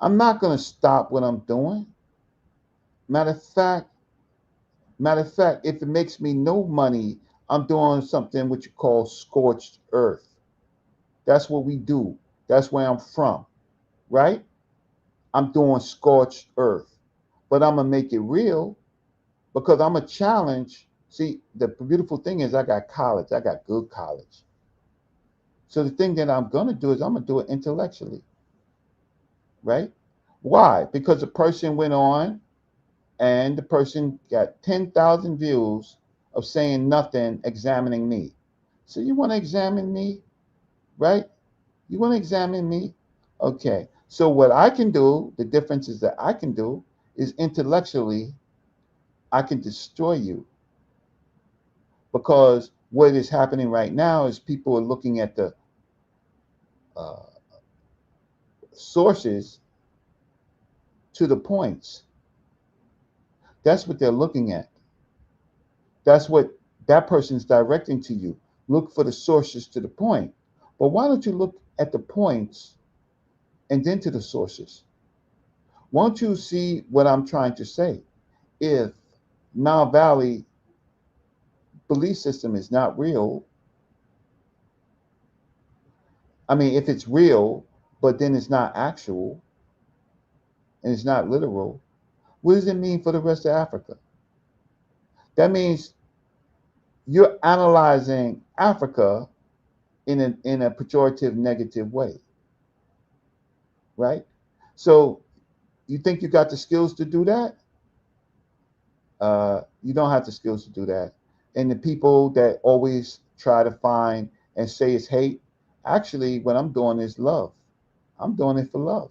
S1: I'm not gonna stop what I'm doing. Matter of fact, if it makes me no money, I'm doing something what you call scorched earth. That's what we do. That's where I'm from, right? I'm doing scorched earth. But I'm gonna make it real because I'm a challenge. See, the beautiful thing is I got college. I got good college. So the thing that I'm gonna do is I'm gonna do it intellectually, right? Why? Because the person went on and the person got 10,000 views of saying nothing, examining me. So you want to examine me, right? You want to examine me? Okay. So what I can do, the difference is that I can do is intellectually, I can destroy you. Because what is happening right now is people are looking at the uh, sources to the points. That's what they're looking at. That's what that person's directing to you. Look for the sources to the point. But why don't you look at the points and then to the sources? Won't you see what I'm trying to say? If Nile Valley belief system is not real, I mean, if it's real, but then it's not actual and it's not literal, what does it mean for the rest of Africa? That means you're analyzing Africa in a pejorative, negative way, right? So you think you got the skills to do that? You don't have the skills to do that. And the people that always try to find and say it's hate, actually, what I'm doing is love. I'm doing it for love.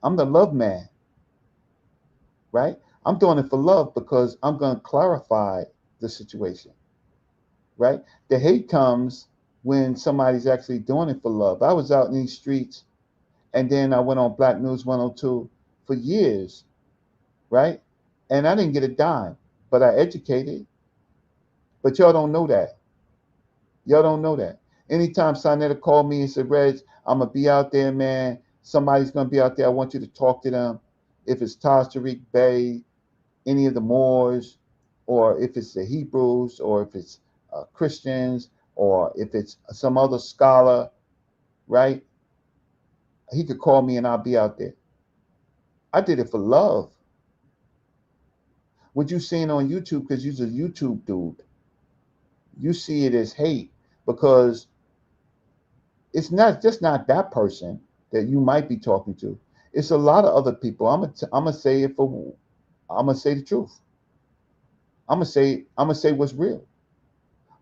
S1: I'm the love man, right? I'm doing it for love because I'm going to clarify the situation, right? The hate comes when somebody's actually doing it for love. I was out in these streets and then I went on Black News 102 for years, right? And I didn't get a dime, but I educated. But y'all don't know that. Y'all don't know that. Anytime sa.neter called me and said, Reg, I'm going to be out there, man. Somebody's going to be out there. I want you to talk to them. If it's Taj Tariq Bey, any of the Moors, or if it's the Hebrews, or if it's Christians, or if it's some other scholar, right? He could call me and I'll be out there. I did it for love. What you seeing on YouTube, because you're a YouTube dude, you see it as hate because it's not just not that person that you might be talking to. It's a lot of other people. I'm gonna say it for. I'm gonna say the truth. I'm gonna say what's real.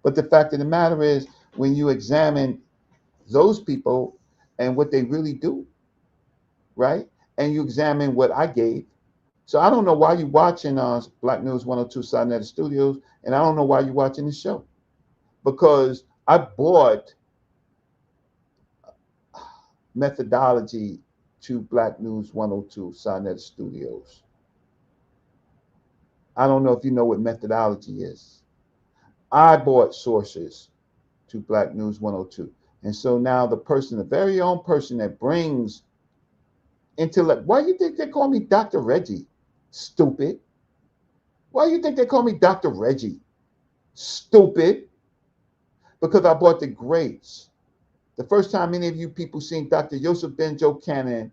S1: But the fact of the matter is, when you examine those people and what they really do, right? And you examine what I gave. So I don't know why you're watching Black News 102 sa.neter Studios, and I don't know why you're watching the show. Because I bought methodology to Black News 102 sa.neter Studios. I don't know if you know what methodology is. I bought sources to Black News 102. And so now the person, the very own person that brings intellect, why do you think they call me Dr. Reggie? Stupid. Why do you think they call me Dr. Reggie? Stupid. because I brought the greats. The first time any of you people seen Dr. Joseph Benjo Cannon,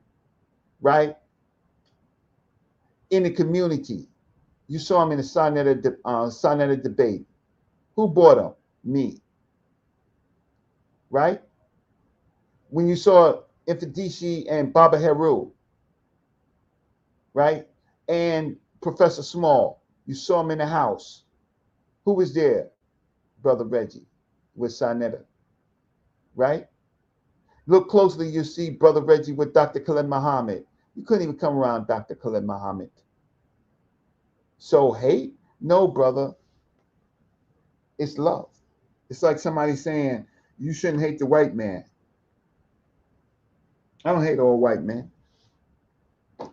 S1: right, in the community, you saw him in the sa.neter debate. Who bought him? Me. Right? When you saw Infadishi and Baba Heru, right? And Professor Small, you saw him in the house. Who was there? Brother Reggie with sa.neter, right? Look closely, you see Brother Reggie with Dr. Khalid Muhammad. You couldn't even come around Dr. Khalid Muhammad. So hate? No, brother. It's love. It's like somebody saying, you shouldn't hate the white man. I don't hate all white men.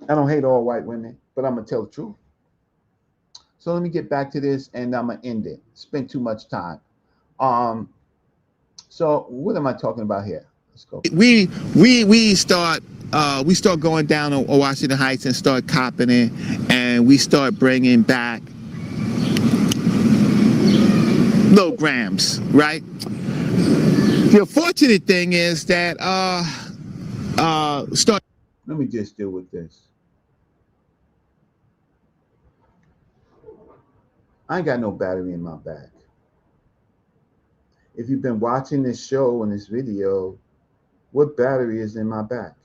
S1: I don't hate all white women, but I'm going to tell the truth. So let me get back to this and I'm going to end it. Spend too much time. So what am I talking about here? Let's go.
S5: We start going down on Washington Heights and start copping it, and we start bringing back little grams, right? The unfortunate thing is that
S1: let me just deal with this. I ain't got no battery in my back. If you've been watching this show and this video, what battery is in my back?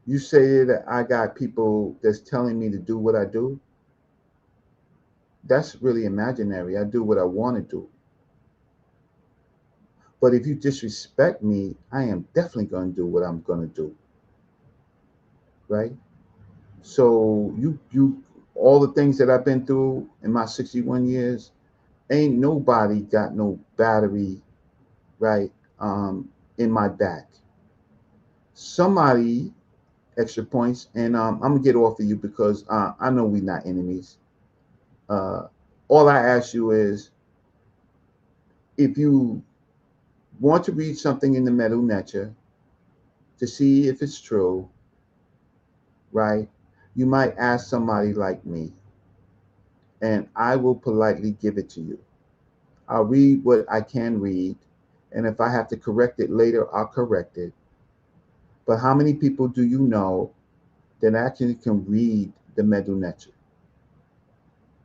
S1: You say that I got people that's telling me to do what I do. That's really imaginary. I do what I want to do. But if you disrespect me, I am definitely going to do what I'm going to do. Right? So you all the things that I've been through in my 61 years, ain't nobody got no battery, right, in my back. Somebody, extra points, and I'm gonna get off of you because I know we're not enemies. All I ask you is, if you want to read something in the sa.neter to see if it's true, right, you might ask somebody like me, and I will politely give it to you. I'll read what I can read, and if I have to correct it later, I'll correct it. But how many people do you know that actually can read the sa.neter,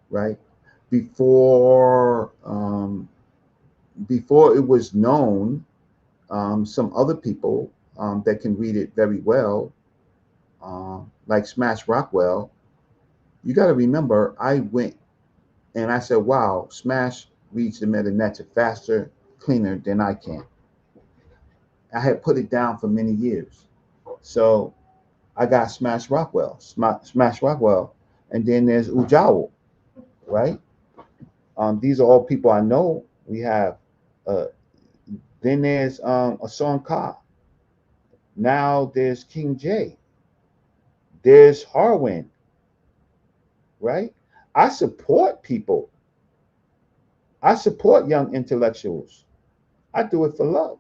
S1: right? Before it was known, some other people that can read it very well, like Smash Rockwell. You got to remember, I went and I said, wow, Smash reads the sa.neter faster, cleaner than I can. I had put it down for many years. So I got Smash Rockwell, and then there's Ujawa, right? These are all people I know. We have, then there's a Song Ka. Now there's King J. There's Harwin, right? I support people. I support young intellectuals. I do it for love.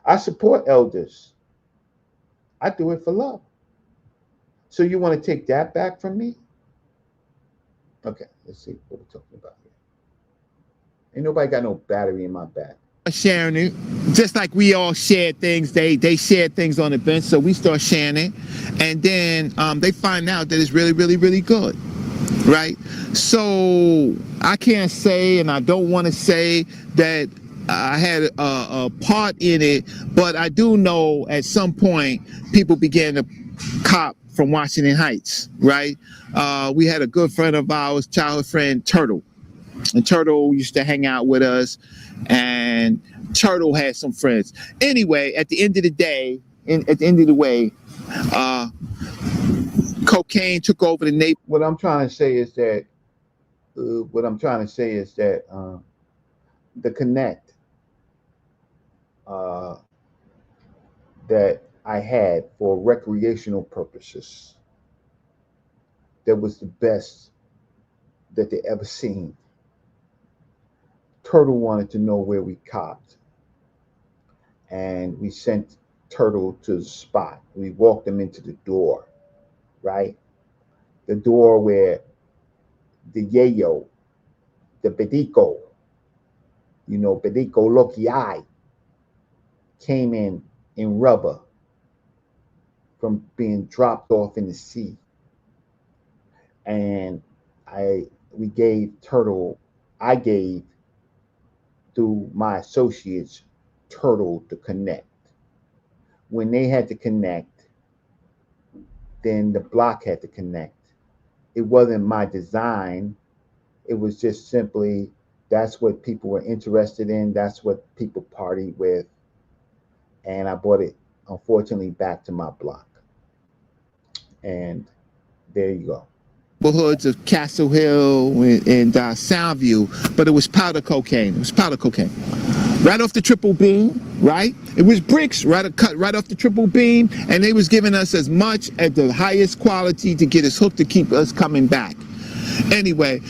S1: I support elders. I do it for love. So you want to take that back from me? Okay, let's see what we're talking about here. Ain't nobody got no battery in my back.
S5: Sharing it, just like we all shared things. They shared things on the bench, so we start sharing it, and then they find out that it's really, really, really good, right? So I can't say, and I don't want to say that I had a part in it, but I do know at some point people began to cop from Washington Heights, right? We had a good friend of ours, childhood friend Turtle. And Turtle used to hang out with us, and Turtle had some friends. Anyway, at the end of the day, cocaine took over the neighborhood.
S1: What I'm trying to say is that the connect that I had for recreational purposes, that was the best that they ever seen. Turtle wanted to know where we copped, and we sent Turtle to the spot. We walked him into the door, right? The door where the yayo, the pedico, You know, Perico Loki came in rubber from being dropped off in the sea. And we gave Turtle, I gave through my associates Turtle to connect. When they had to connect, then the block had to connect. It wasn't my design. It was just simply that's what people were interested in. That's what people partied with. And I brought it, unfortunately, back to my block. And there you go.
S5: Neighborhoods of Castle Hill and Soundview, but it was powder cocaine. It was powder cocaine. Right off the triple beam, right? It was bricks, cut right off the triple beam, and they was giving us as much at the highest quality to get us hooked to keep us coming back. Anyway,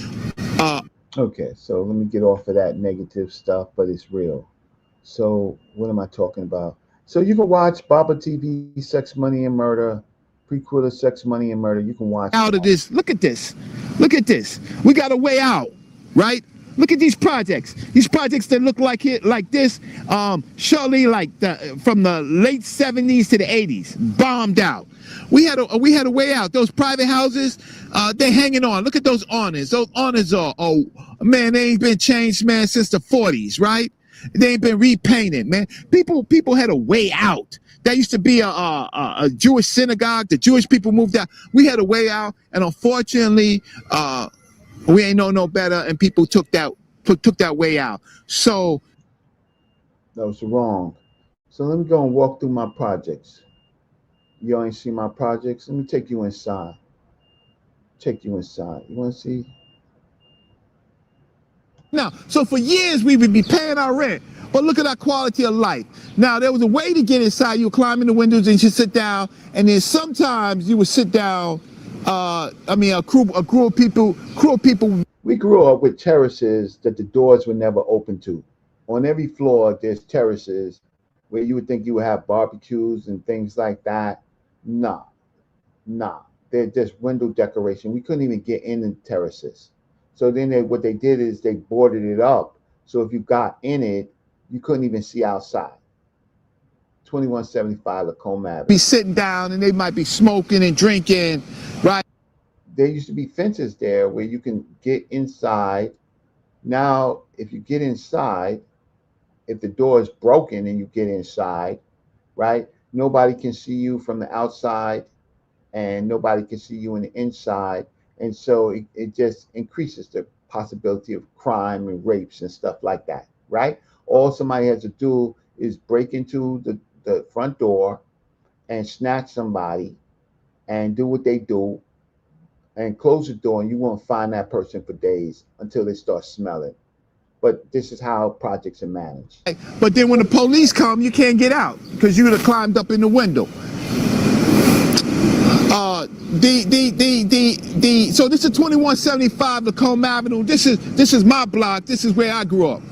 S1: okay, so let me get off of that negative stuff, but it's real. So what am I talking about? So you can watch Baba TV, Sex, Money, and Murder, prequel to Sex, Money, and Murder. You can watch
S5: out of this. Look at this. Look at this. We got a way out, right? Look at these projects. These projects that look like this, surely like from the late 70s to the 80s, bombed out. We had a way out. Those private houses, they're hanging on. Look at those awnings. Those awnings are, oh man, they ain't been changed, man, since the 40s, right? They ain't been repainted, man. People had a way out. That used to be a Jewish synagogue. The Jewish people moved out. We had a way out, and unfortunately, we ain't know no better, and people took that way out. So
S1: that was wrong. So let me go and walk through my projects. You ain't see my projects? Let me take you inside. Take you inside. You want to see?
S5: Now, so for years we would be paying our rent, but look at our quality of life. Now, there was a way to get inside. You would climb in the windows and you sit down, and then sometimes you would sit down. A crew of people.
S1: We grew up with terraces that the doors were never open to. On every floor, there's terraces where you would think you would have barbecues and things like that. Nah. They're just window decoration. We couldn't even get in the terraces. So then what they did is they boarded it up. So if you got in it, you couldn't even see outside. 2175 Lacombe Avenue.
S5: Be sitting down and they might be smoking and drinking, right?
S1: There used to be fences there where you can get inside. Now, if you get inside, if the door is broken and you get inside, right, nobody can see you from the outside and nobody can see you in the inside. And so it just increases the possibility of crime and rapes and stuff like that, right? All somebody has to do is break into the front door and snatch somebody and do what they do and close the door, and you won't find that person for days until they start smelling. But this is how projects are managed.
S5: But then when the police come, you can't get out because you would have climbed up in the window. So this is 2175 Lacombe Avenue. This is my block. This is where I grew up.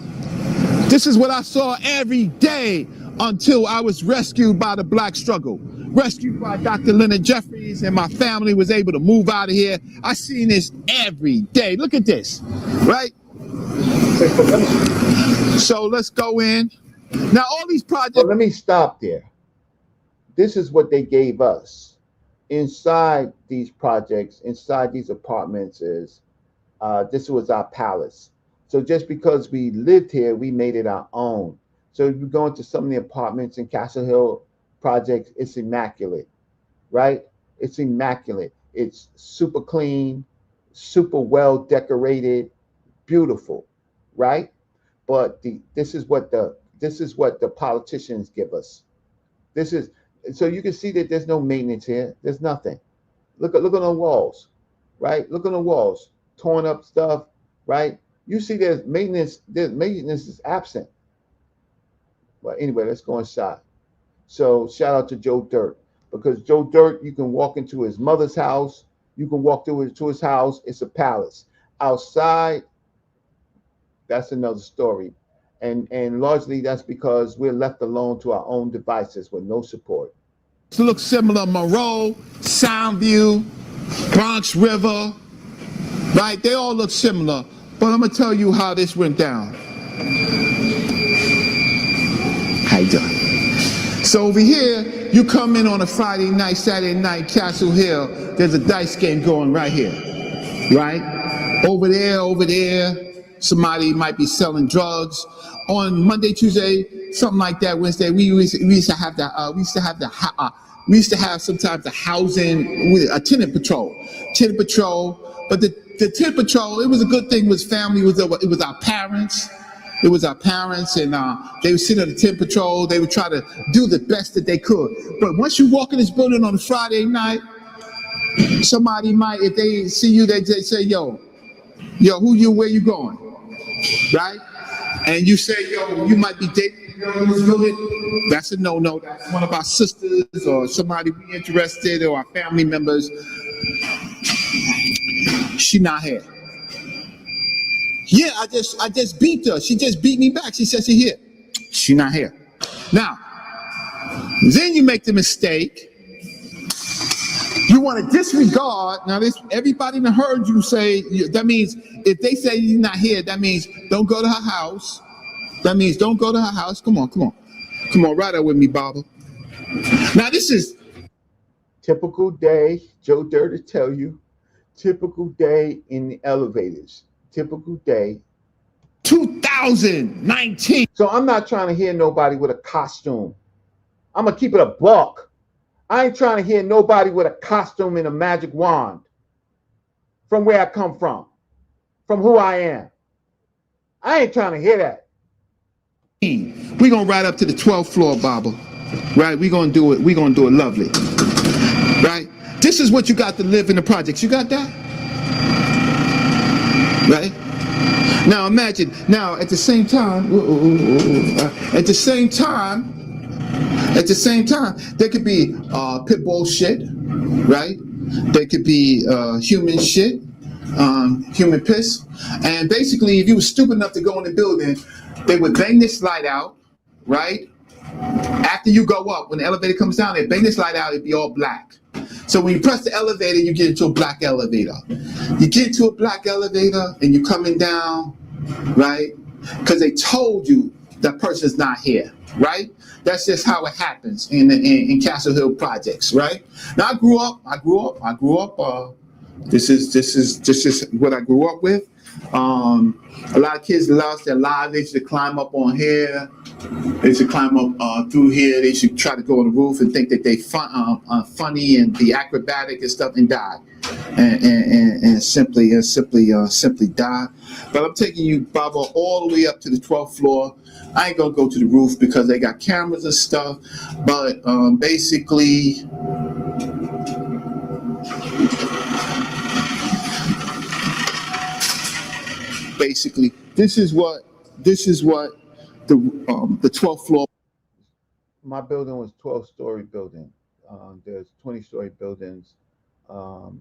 S5: This is what I saw every day until I was rescued by the Black struggle. Rescued by Dr. Leonard Jeffries, and my family was able to move out of here. I seen this every day. Look at this, right? So let's go in. Now all these projects.
S1: Well, let me stop there. This is what they gave us. Inside these projects, inside these apartments is, this was our palace. So just because we lived here, we made it our own. So if you go into some of the apartments in Castle Hill projects, it's immaculate, right? It's immaculate. It's super clean, super well decorated, beautiful, right? But this is what the politicians give us. So you can see that there's no maintenance here. There's nothing. Look on the walls, right? Look on the walls, torn up stuff, right? You see there's maintenance. Maintenance is absent. Well, anyway, let's go inside. So shout out to Joe Dirt, because Joe Dirt, you can walk into his mother's house. You can walk to his house. It's a palace. Outside, that's another story. And largely that's because we're left alone to our own devices with no support.
S5: It looks similar. Monroe, Soundview, Bronx River, right? They all look similar. But I'm going to tell you how this went down. How you doing? So over here, you come in on a Friday night, Saturday night, Castle Hill. There's a dice game going right here, right? Over there, somebody might be selling drugs. On Monday, Tuesday, something like that. Wednesday, we used to have sometimes the housing with a tenant patrol. But the tenant patrol, it was a good thing. It was family. It was our parents. It was our parents, and they would sit on the tenant patrol. They would try to do the best that they could. But once you walk in this building on a Friday night, somebody might, if they see you, they say, yo, who you, where you going, right? And you say, yo, you might be dating a girl in this building. That's a no-no. That's one of our sisters or somebody we interested or our family members. She not here. Yeah, I just beat her. She just beat me back. She said she here. She not here. Now, then you make the mistake. You want to disregard. Now, everybody that heard you say, that means if they say you're not here, that means don't go to her house. That means don't go to her house. Come on. Ride out with me, Baba. Now, this is
S1: typical day. Joe Dirt to tell you. Typical day in the elevators. Typical day.
S5: 2019.
S1: So I'm not trying to hear nobody with a costume. I'm going to keep it a buck. I ain't trying to hear nobody with a costume and a magic wand. From where I come from who I am. I ain't trying to hear that.
S5: We're going to ride up to the 12th floor, Baba. Right? We're going to do it. We're going to do it lovely. Right? This is what you got to live in the projects. You got that? Right? Now imagine, at the same time, there could be pit bull shit, right? There could be human shit, human piss. And basically, if you were stupid enough to go in the building, they would bang this light out, right? After you go up, when the elevator comes down, they bang this light out, it'd be all black. So when you press the elevator, you get into a black elevator. You get into a black elevator and you're coming down, right? Because they told you that person's not here, right? That's just how it happens in Castle Hill projects, right? Now I grew up. This is what I grew up with. A lot of kids lost their lives. They used to climb up on here. They used to climb up through here. They should try to go on the roof and think that they funny and be acrobatic and stuff and die, and simply die. But I'm taking you, Baba, all the way up to the 12th floor. I ain't gonna go to the roof because they got cameras and stuff. But basically, this is what the 12th floor.
S1: My building was 12-story building. There's 20-story buildings, but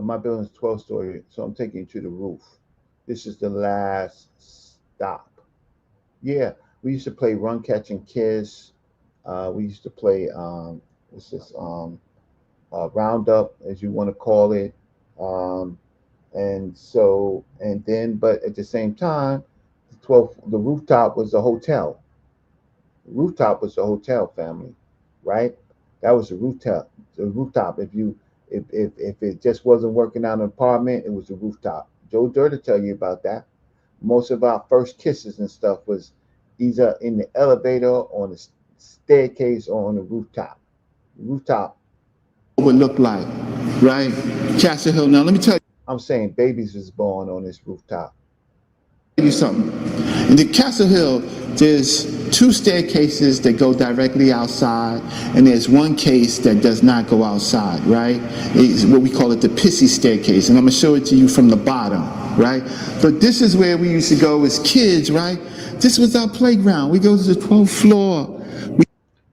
S1: my building is 12-story, so I'm taking you to the roof. This is the last stop. Yeah, we used to play Run, Catch, and Kiss. We used to play Roundup, as you want to call it. But at the same time, the rooftop was a hotel. The rooftop was a hotel, family, right? That was the rooftop. The rooftop. If it just wasn't working out in an apartment, it was the rooftop. Joe Dirt will tell you about that. Most of our first kisses and stuff was either in the elevator, on the staircase, or on the rooftop. Rooftop.
S5: What would look like, right? Castle Hill. Now let me tell you.
S1: I'm saying babies was born on this rooftop.
S5: You something. In the Castle Hill, there's 2 staircases that go directly outside, and there's 1 case that does not go outside, right? It's what we call it the pissy staircase, and I'm gonna show it to you from the bottom, right? But this is where we used to go as kids, right? This was our playground. We go to the 12th floor.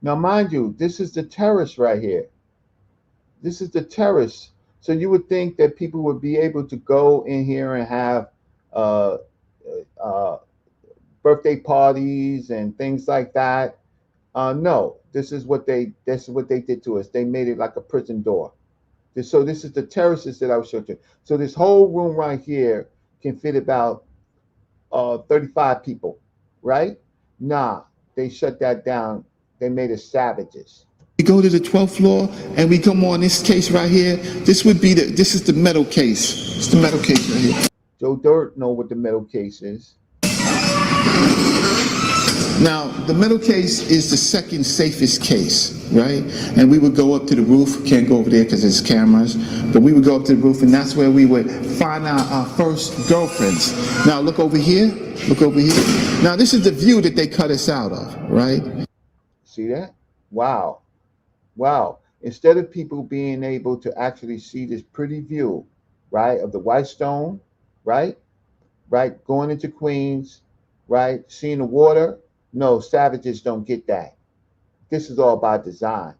S1: Now, mind you, this is the terrace right here. This is the terrace. So you would think that people would be able to go in here and have birthday parties and things like that. No, this is what they did to us. They made it like a prison door. So this is the terraces that I was showing you. So this whole room right here can fit about 35 people, right? Nah, they shut that down. They made us savages.
S5: We go to the 12th floor and we come on this case right here. This is the metal case. It's the metal case right here.
S1: Joe Dirt know what the metal case is.
S5: Now, the metal case is the second safest case, right? And we would go up to the roof. Can't go over there because there's cameras. But we would go up to the roof, and that's where we would find our first girlfriends. Now, look over here. Look over here. Now, this is the view that they cut us out of, right?
S1: See that? Wow. Wow. Instead of people being able to actually see this pretty view, right, of the White Stone, right, going into Queens, right, seeing the water. No, savages don't get that. This is all by design.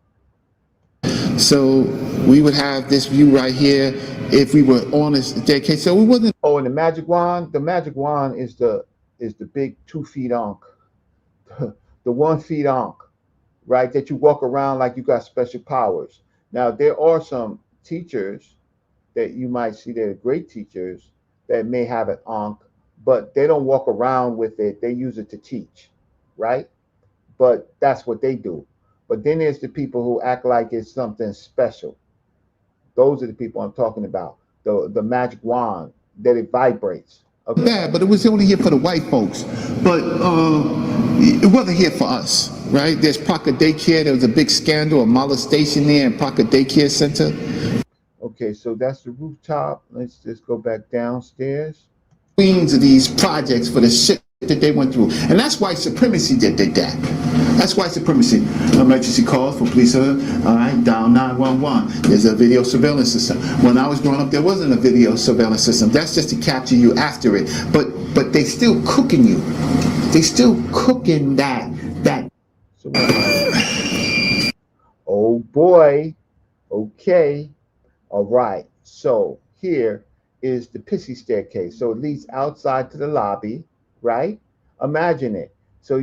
S5: So we would have this view right here if we were on a staircase. So we wasn't.
S1: Oh, and the magic wand is the big 2 feet onk, the 1 feet onk, right? That you walk around like you got special powers. Now there are some teachers that you might see that are great teachers that may have an onk, but they don't walk around with it. They use it to teach. Right? But that's what they do. But then there's the people who act like it's something special. Those are the people I'm talking about. The magic wand that it vibrates. Okay.
S5: Bad, but it was only here for the white folks. But it wasn't here for us, right? There's Parker Daycare. There was a big scandal of molestation there in Parker Daycare Center.
S1: Okay, so that's the rooftop. Let's just go back downstairs.
S5: Queens of these projects for the shit that they went through, and that's white supremacy that did that. That's white supremacy. Emergency calls for police. All right, dial 911. There's a video surveillance system. When I was growing up, there wasn't a video surveillance system. That's just to capture you after it. But they still cooking you. They still cooking that.
S1: So, oh boy. Okay. All right. So here is the pissy staircase. So it leads outside to the lobby. Right? Imagine it. So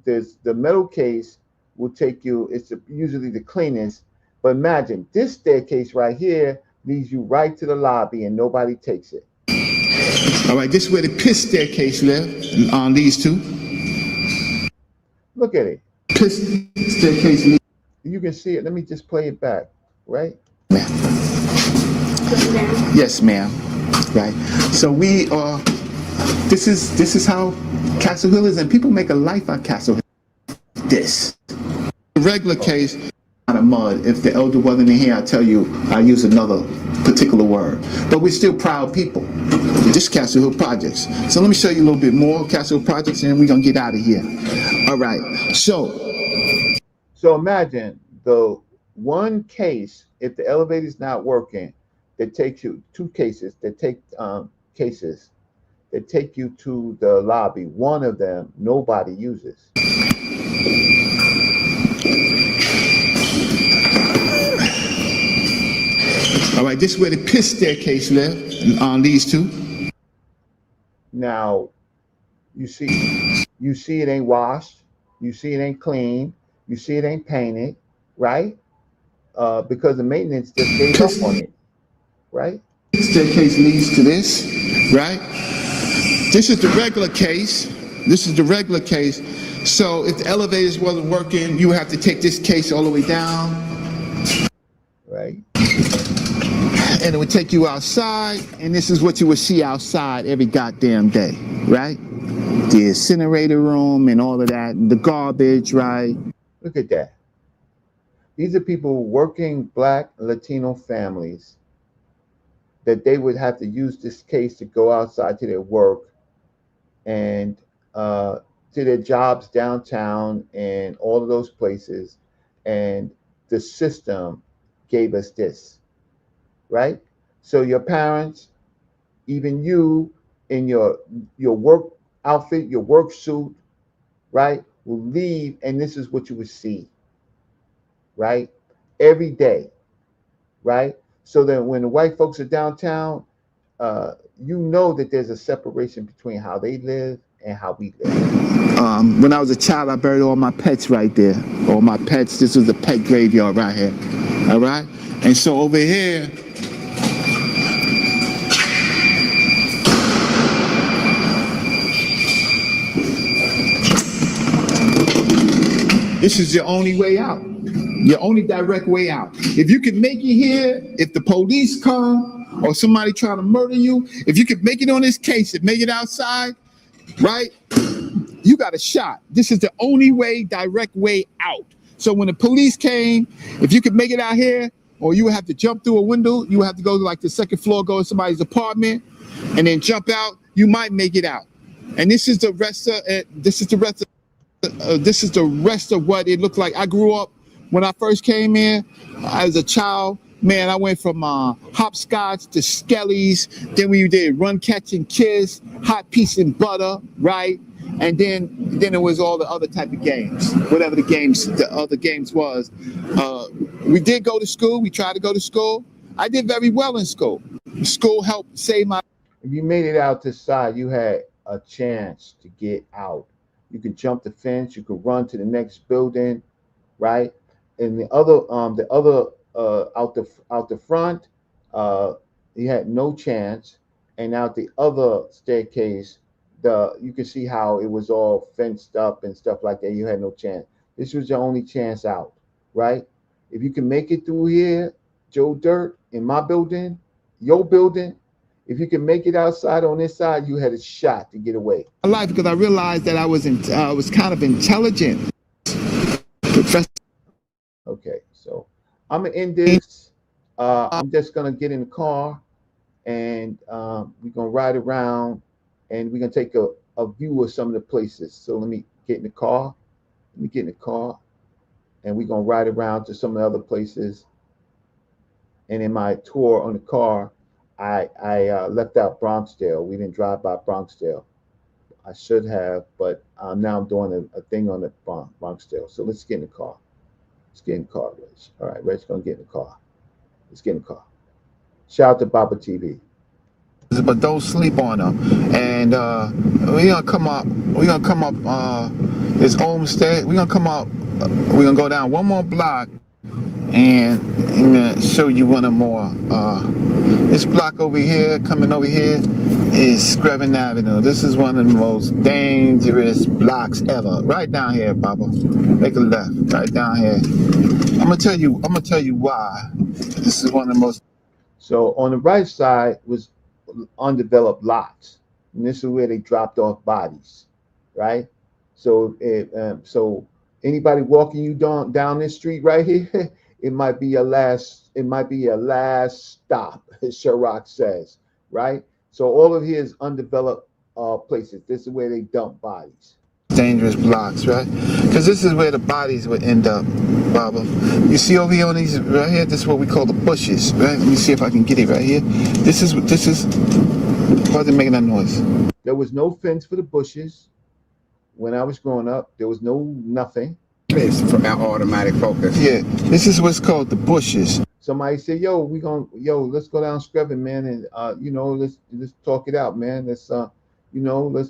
S1: there's the metal case will take you. It's usually the cleanest. But imagine this staircase right here leads you right to the lobby, and nobody takes it.
S5: All right, this is where the piss staircase leads to.
S1: Look at it.
S5: Piss staircase leads.
S1: You can see it. Let me just play it back. Right?
S5: Ma'am. Yes, ma'am. Right. So we are. This is how Castle Hill is, and people make a life out of Castle Hill. This. The regular case, out of mud. If the elder wasn't in here, I tell you, I use another particular word. But we're still proud people. This Castle Hill Projects. So let me show you a little bit more Castle Hill Projects, and then we're gonna get out of here. All right. So
S1: imagine the one case, if the elevator's not working, that takes you 2 cases that take cases. That take you to the lobby. One of them nobody uses.
S5: All right, this is where the piss staircase leads to.
S1: Now, you see it ain't washed. You see it ain't clean. You see it ain't painted, right? Because the maintenance just gave up on it, right?
S5: Staircase leads to this, right? This is the regular case. This is the regular case. So if the elevators wasn't working, you would have to take this case all the way down.
S1: Right.
S5: And it would take you outside, and this is what you would see outside every goddamn day, right? The incinerator room and all of that, and the garbage, right?
S1: Look at that. These are people, working Black Latino families, that they would have to use this case to go outside to their work and to their jobs downtown and all of those places. And the system gave us this, right? So your parents, even you in your work outfit, your work suit, right, will leave, and this is what you would see, right? Every day, right? So that when the white folks are downtown, you know that there's a separation between how they live and how we live.
S5: When I was a child, I buried all my pets right there. All my pets. This was the pet graveyard right here. All right? And so over here, This is your only way out. Your only direct way out. If you can make it here, if the police come or somebody trying to murder you, if you can make it on this case and make it outside, right? You got a shot. This is the only way, direct way out. So when the police came, if you could make it out here, or you would have to jump through a window, you would have to go to like the second floor, go to somebody's apartment, and then jump out. You might make it out. And this is the rest of this is the rest of what it looked like. I grew up when I first came in as a child. Man, I went from hopscotch to skellies. Then we did run, catch, and kiss, hot piece and butter, right? And then it was all the other type of games, whatever the other games was. We did go to school. We tried to go to school. I did very well in school. School helped save my.
S1: If you made it out this side, you had a chance to get out. You could jump the fence. You could run to the next building, right? And the other out the front, you had no chance. And out the other staircase, you could see how it was all fenced up and stuff like that. You had no chance. This was your only chance out, right? If you can make it through here, Joe Dirt, in my building, your building, if you can make it outside on this side, you had a shot to get away.
S5: Life, because I realized that I was kind of intelligent.
S1: Okay, so I'm gonna end this. I'm just gonna get in the car, and we're gonna ride around, and we're gonna take a view of some of the places. So let me get in the car. And we're gonna ride around to some of the other places. And in my tour on the car, I left out Bronxdale. We didn't drive by Bronxdale. I should have, but now I'm doing a thing on the Bronxdale. So let's get in the car. Let's get in the car, Reg. All right, Reg's gonna get in the car. Let's get in the car. Shout out to Baba TV.
S5: But don't sleep on them. And we're gonna come up. This Olmsted. We're gonna come up. We're gonna go down one more block, and I'm gonna show you one or more. This block over here, coming over here, is Scriven Avenue. This is one of the most dangerous blocks ever. Right down here, Baba. Make a left. Right down here. I'm gonna tell you why. This is one of the most.
S1: So on the right side was undeveloped lots, and this is where they dropped off bodies, right? So so anybody walking you down this street right here, it might be a last stop, as Sherrock says, right? So all of here is undeveloped places. This is where they dump bodies.
S5: Dangerous blocks, right? Because this is where the bodies would end up, Baba. You see over here on these right here, this is what we call the bushes, right? Let me see if I can get it right here. This is why is it making that noise?
S1: There was no fence for the bushes when I was growing up. There was nothing.
S7: It's for our automatic focus.
S5: Yeah, this is what's called the bushes.
S1: Somebody said, let's go down Scriven, man, and let's talk it out, man. Let's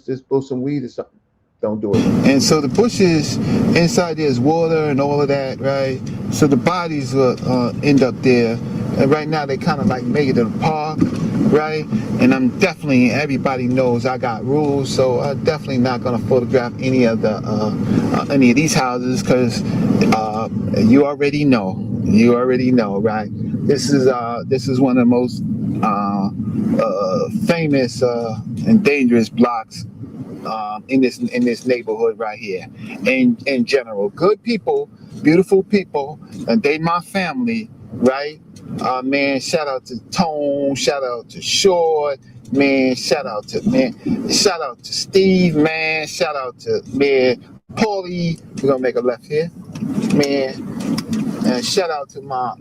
S1: just blow some weed or something. Don't do it.
S5: And so the bushes, inside there's water and all of that, right? So the bodies will end up there. And right now they kind of like make it a park, right? And I'm definitely, everybody knows I got rules, so I'm definitely not gonna photograph any of these houses, because you already know, right? This is one of the most famous and dangerous blocks in this neighborhood right here. In general, good people, beautiful people, and they my family, right? Man, shout out to Tone, shout out to Short, man, shout out to Steve, man, shout out to Paulie. We're gonna make a left here, man. And shout out to my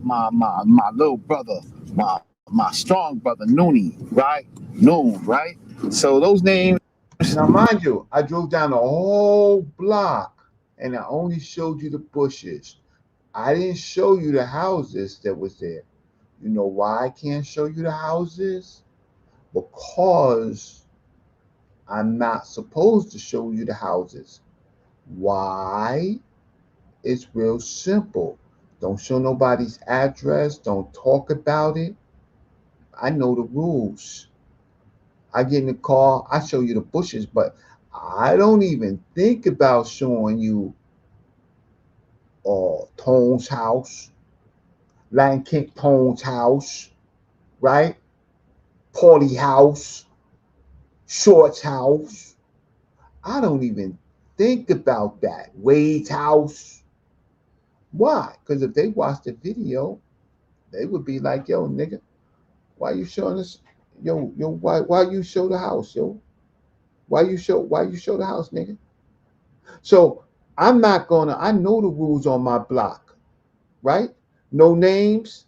S5: little brother, my strong brother Noon, right? So those names.
S1: Now, mind you, I drove down the whole block, and I only showed you the bushes. I didn't show you the houses that was there. You know why I can't show you the houses? Because I'm not supposed to show you the houses. Why? It's real simple. Don't show nobody's address. Don't talk about it. I know the rules. I get in the car, I show you the bushes, but I don't even think about showing you Tone's house, Latin King Tone's house, right? Paulie house, Short's house. I don't even think about that. Wade's house. Why? Because if they watched the video, they would be like, yo, nigga, why you showing us? Yo, why you show the house, yo? Why you show the house, nigga? So I know the rules on my block, right? No names,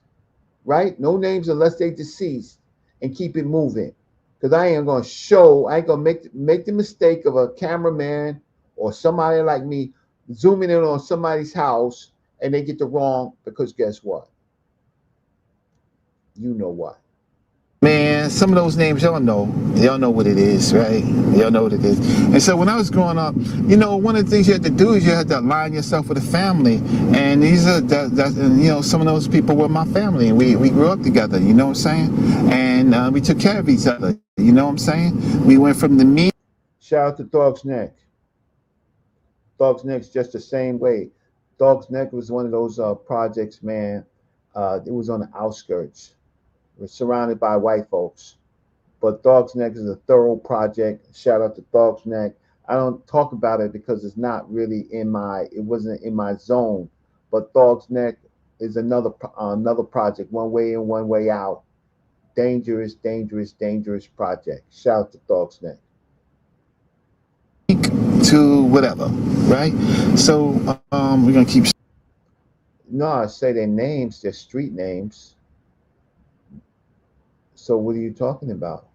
S1: right? No names unless they deceased and keep it moving. Cause I ain't gonna make the mistake of a cameraman or somebody like me zooming in on somebody's house and they get the wrong because guess what? You know what?
S5: Man, some of those names y'all know. Y'all know what it is, right? Y'all know what it is. And so when I was growing up, one of the things you had to do is you had to align yourself with a family. And some of those people were my family. And we grew up together, you know what I'm saying? And we took care of each other, you know what I'm saying? We went from the me.
S1: Shout out to Dog's Neck. Dog's Neck's just the same way. Dog's Neck was one of those projects, man. It was on the outskirts. It was surrounded by white folks. But Dog's Neck is a thorough project. Shout out to Dog's Neck. I don't talk about it because it wasn't in my zone. But Dog's Neck is another project, one way in, one way out. Dangerous, dangerous, dangerous project. Shout out to Dog's Neck.
S5: To whatever, right? So we're gonna keep.
S1: No, I say their names, their street names. So what are you talking about?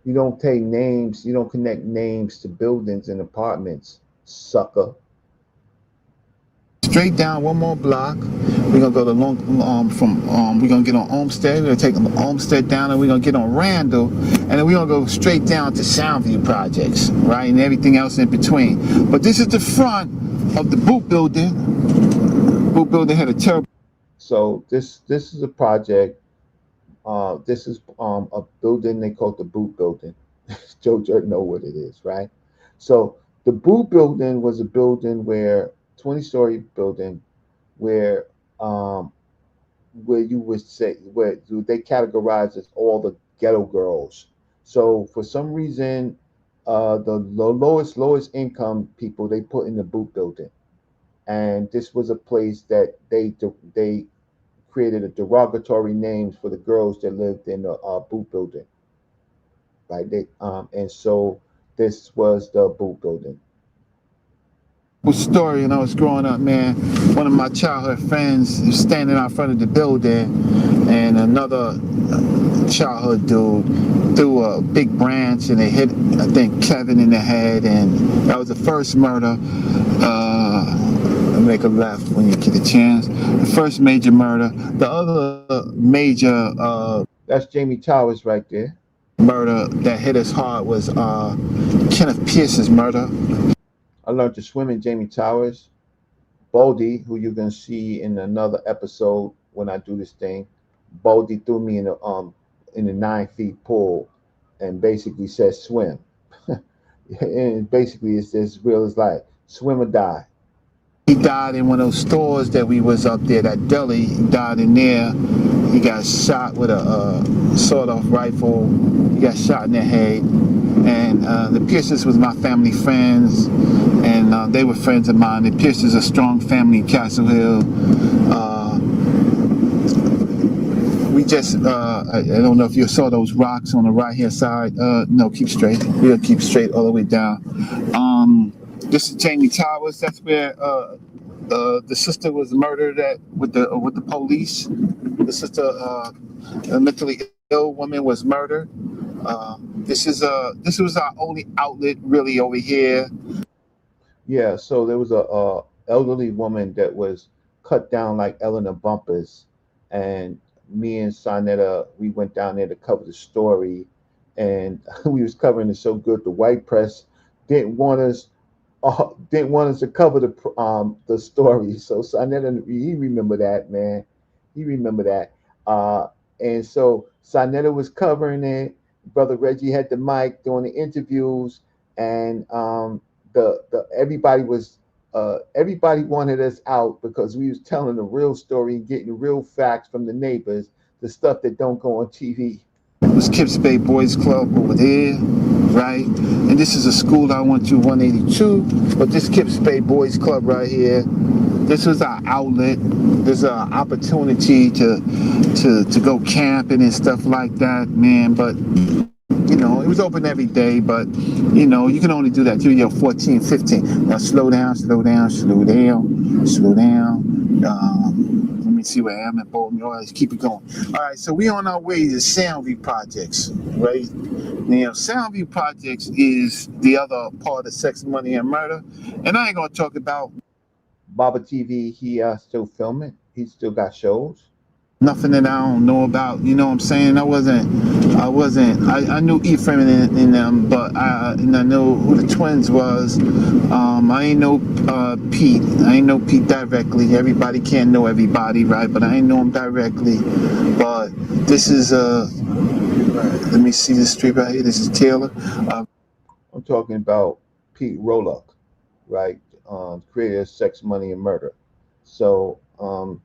S1: You don't take names, you don't connect names to buildings and apartments, sucker.
S5: Straight down one more block. We're gonna go to we're gonna get on Olmsted. We're gonna take Olmsted down, and we're gonna get on Randall, and then we're gonna go straight down to Soundview Projects, right, and everything else in between. But this is the front of the Boot Building. Boot Building had a terrible.
S1: So this is a project. This is a building they call the Boot Building. Joe Dirt know what it is, right? So the Boot Building was a building 20-story building where you would say where they categorize as all the ghetto girls. So for some reason, the lowest income people they put in the Boot Building, and this was a place that they created a derogatory names for the girls that lived in the Boot Building, right? And so this was the Boot Building.
S5: Story when I was growing up, man. One of my childhood friends was standing out front of the building, and another childhood dude threw a big branch and it hit, I think, Kevin in the head, and that was the first murder. Make a left when you get a chance. The first major murder. The other major
S1: That's Jamie Towers right there.
S5: murder that hit us hard was Kenneth Pierce's murder.
S1: I learned to swim in Jamie Towers. Baldy, who you're gonna see in another episode when I do this thing, Baldy threw me in the 9 feet pool and basically said swim. And basically it's as real as life. Swim or die.
S5: He died in one of those stores that we was up there, that deli. He died in there. He got shot with a sawed-off rifle. He got shot in the head. And the Pierces was my family friends, and they were friends of mine. The Pierces are a strong family in Castle Hill. We just, I don't know if you saw those rocks on the right-hand side. No, keep straight. We'll keep straight all the way down. This is Jamie Towers. That's where the sister was murdered with the police. The sister, a mentally ill woman, was murdered. This was our only outlet really over here.
S1: Yeah, so there was a elderly woman that was cut down like Eleanor Bumpers, and me and sa.neter, we went down there to cover the story, and we was covering it so good the white press didn't want us to cover the story. So sa.neter, he remember that, man. He remember that. And so sa.neter was covering it. Brother Reggie had the mic doing the interviews, and the everybody was everybody wanted us out because we was telling the real story and getting real facts from the neighbors, the stuff that don't go on TV.
S5: It was Kips Bay Boys Club over there, right? And this is a school I went to, 182. But this Kips Bay Boys Club right here, this was our outlet. There's an opportunity to go camping and stuff like that, man. But you know, it was open every day, but you know, you can only do that till you're 14, 15. Now slow down, slow down, slow down, slow down. Let me see where I am at Bolton. All right, keep it going. All right, so we on our way to Soundview Projects, right? Now, Soundview Projects is the other part of Sex, Money, and Murder, and I ain't gonna talk about
S1: Baba TV, he still filming. He still got shows.
S5: nothing that I don't know about. You know what I'm saying? I knew Ephraim in them, but and I know who the twins was. I ain't know Pete. I ain't know Pete directly. Everybody can't know everybody, right? But I ain't know him directly. But this is let me see this street right here. This is Taylor.
S1: I'm talking about Pete Rolock, right? Creator of Sex, Money, and Murder. So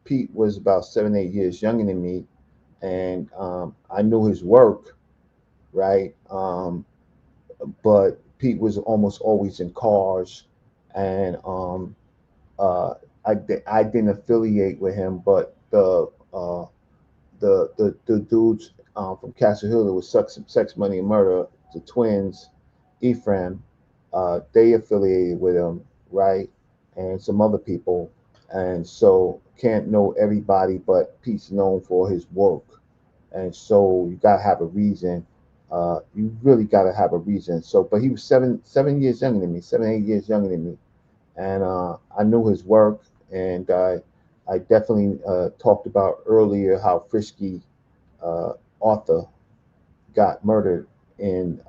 S1: Pete was about 7, 8 years younger than me, and I knew his work, right? But Pete was almost always in cars, and I didn't affiliate with him, but the dudes from Castle Hill that was Sex, Money, and Murder, the twins, Ephraim, they affiliated with him, right? And some other people. And so can't know everybody, but Pete's known for his work. And so you gotta have a reason. You really gotta have a reason. So, but he was 7 years younger than me, 7, 8 years younger than me, and I knew his work, and I definitely talked about earlier how Frisky Arthur got murdered in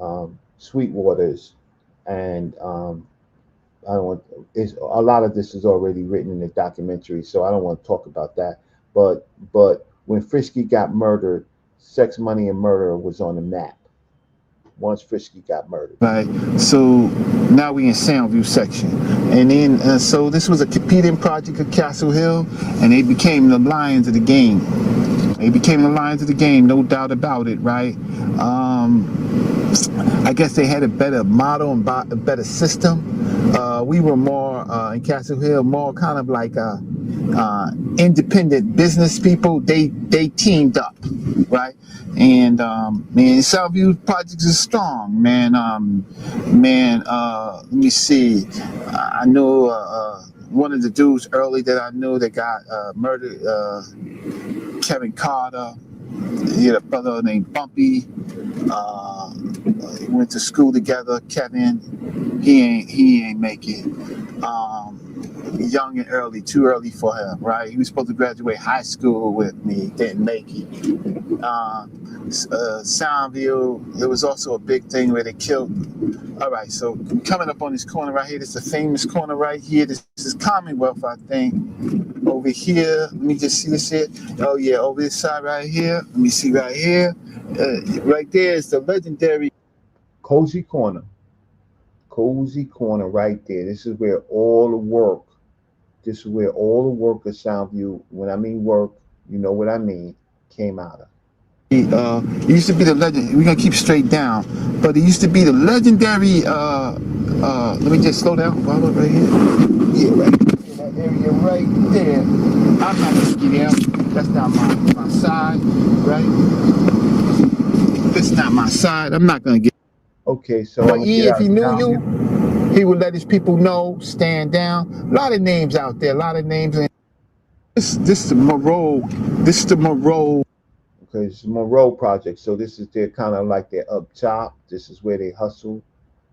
S1: Sweetwaters, and I don't want. A lot of this is already written in the documentary, so I don't want to talk about that. But when Frisky got murdered, Sex, Money, and Murder was on the map. Once Frisky got murdered.
S5: Right. So now we in Soundview section, and then so this was a competing project of Castle Hill, and they became the lions of the game. They became the lions of the game, no doubt about it, right? I guess they had a better model and a better system. We were more in Castle Hill, more kind of like independent business people. They teamed up, right? And man, Southview Projects is strong, man. Let me see. I know one of the dudes early that I knew that got murdered. Kevin Carter. He had a brother named Bumpy. Went to school together. Kevin, he ain't make it. Young and early, too early for him, right? He was supposed to graduate high school with me, didn't make it. Soundview, it was also a big thing where they killed. All right, so coming up on this corner right here, this is a famous corner right here. This is Commonwealth, I think. Over here, let me just see this here. Oh yeah, over this side right here. Let me see right here. Right there is the legendary
S1: Cozy Corner. Cozy Corner right there. This is where all the work. This is where all the work of Soundview, when I mean work, you know what I mean, came out of.
S5: It used to be the legend. We're gonna keep straight down, but it used to be the legendary. Let me just slow down. Follow right here. Yeah, right in that area right there. I'm not gonna get out. That's not my side, right? This is not my side. I'm not gonna get.
S1: Okay, so
S5: But yeah, if he knew you, he would let his people know. Stand down. A lot of names out there. A lot of names. This is the Moreau. This is the Moreau.
S1: Okay, it's Monroe Project. So this is their kind of like their up top. This is where they hustle.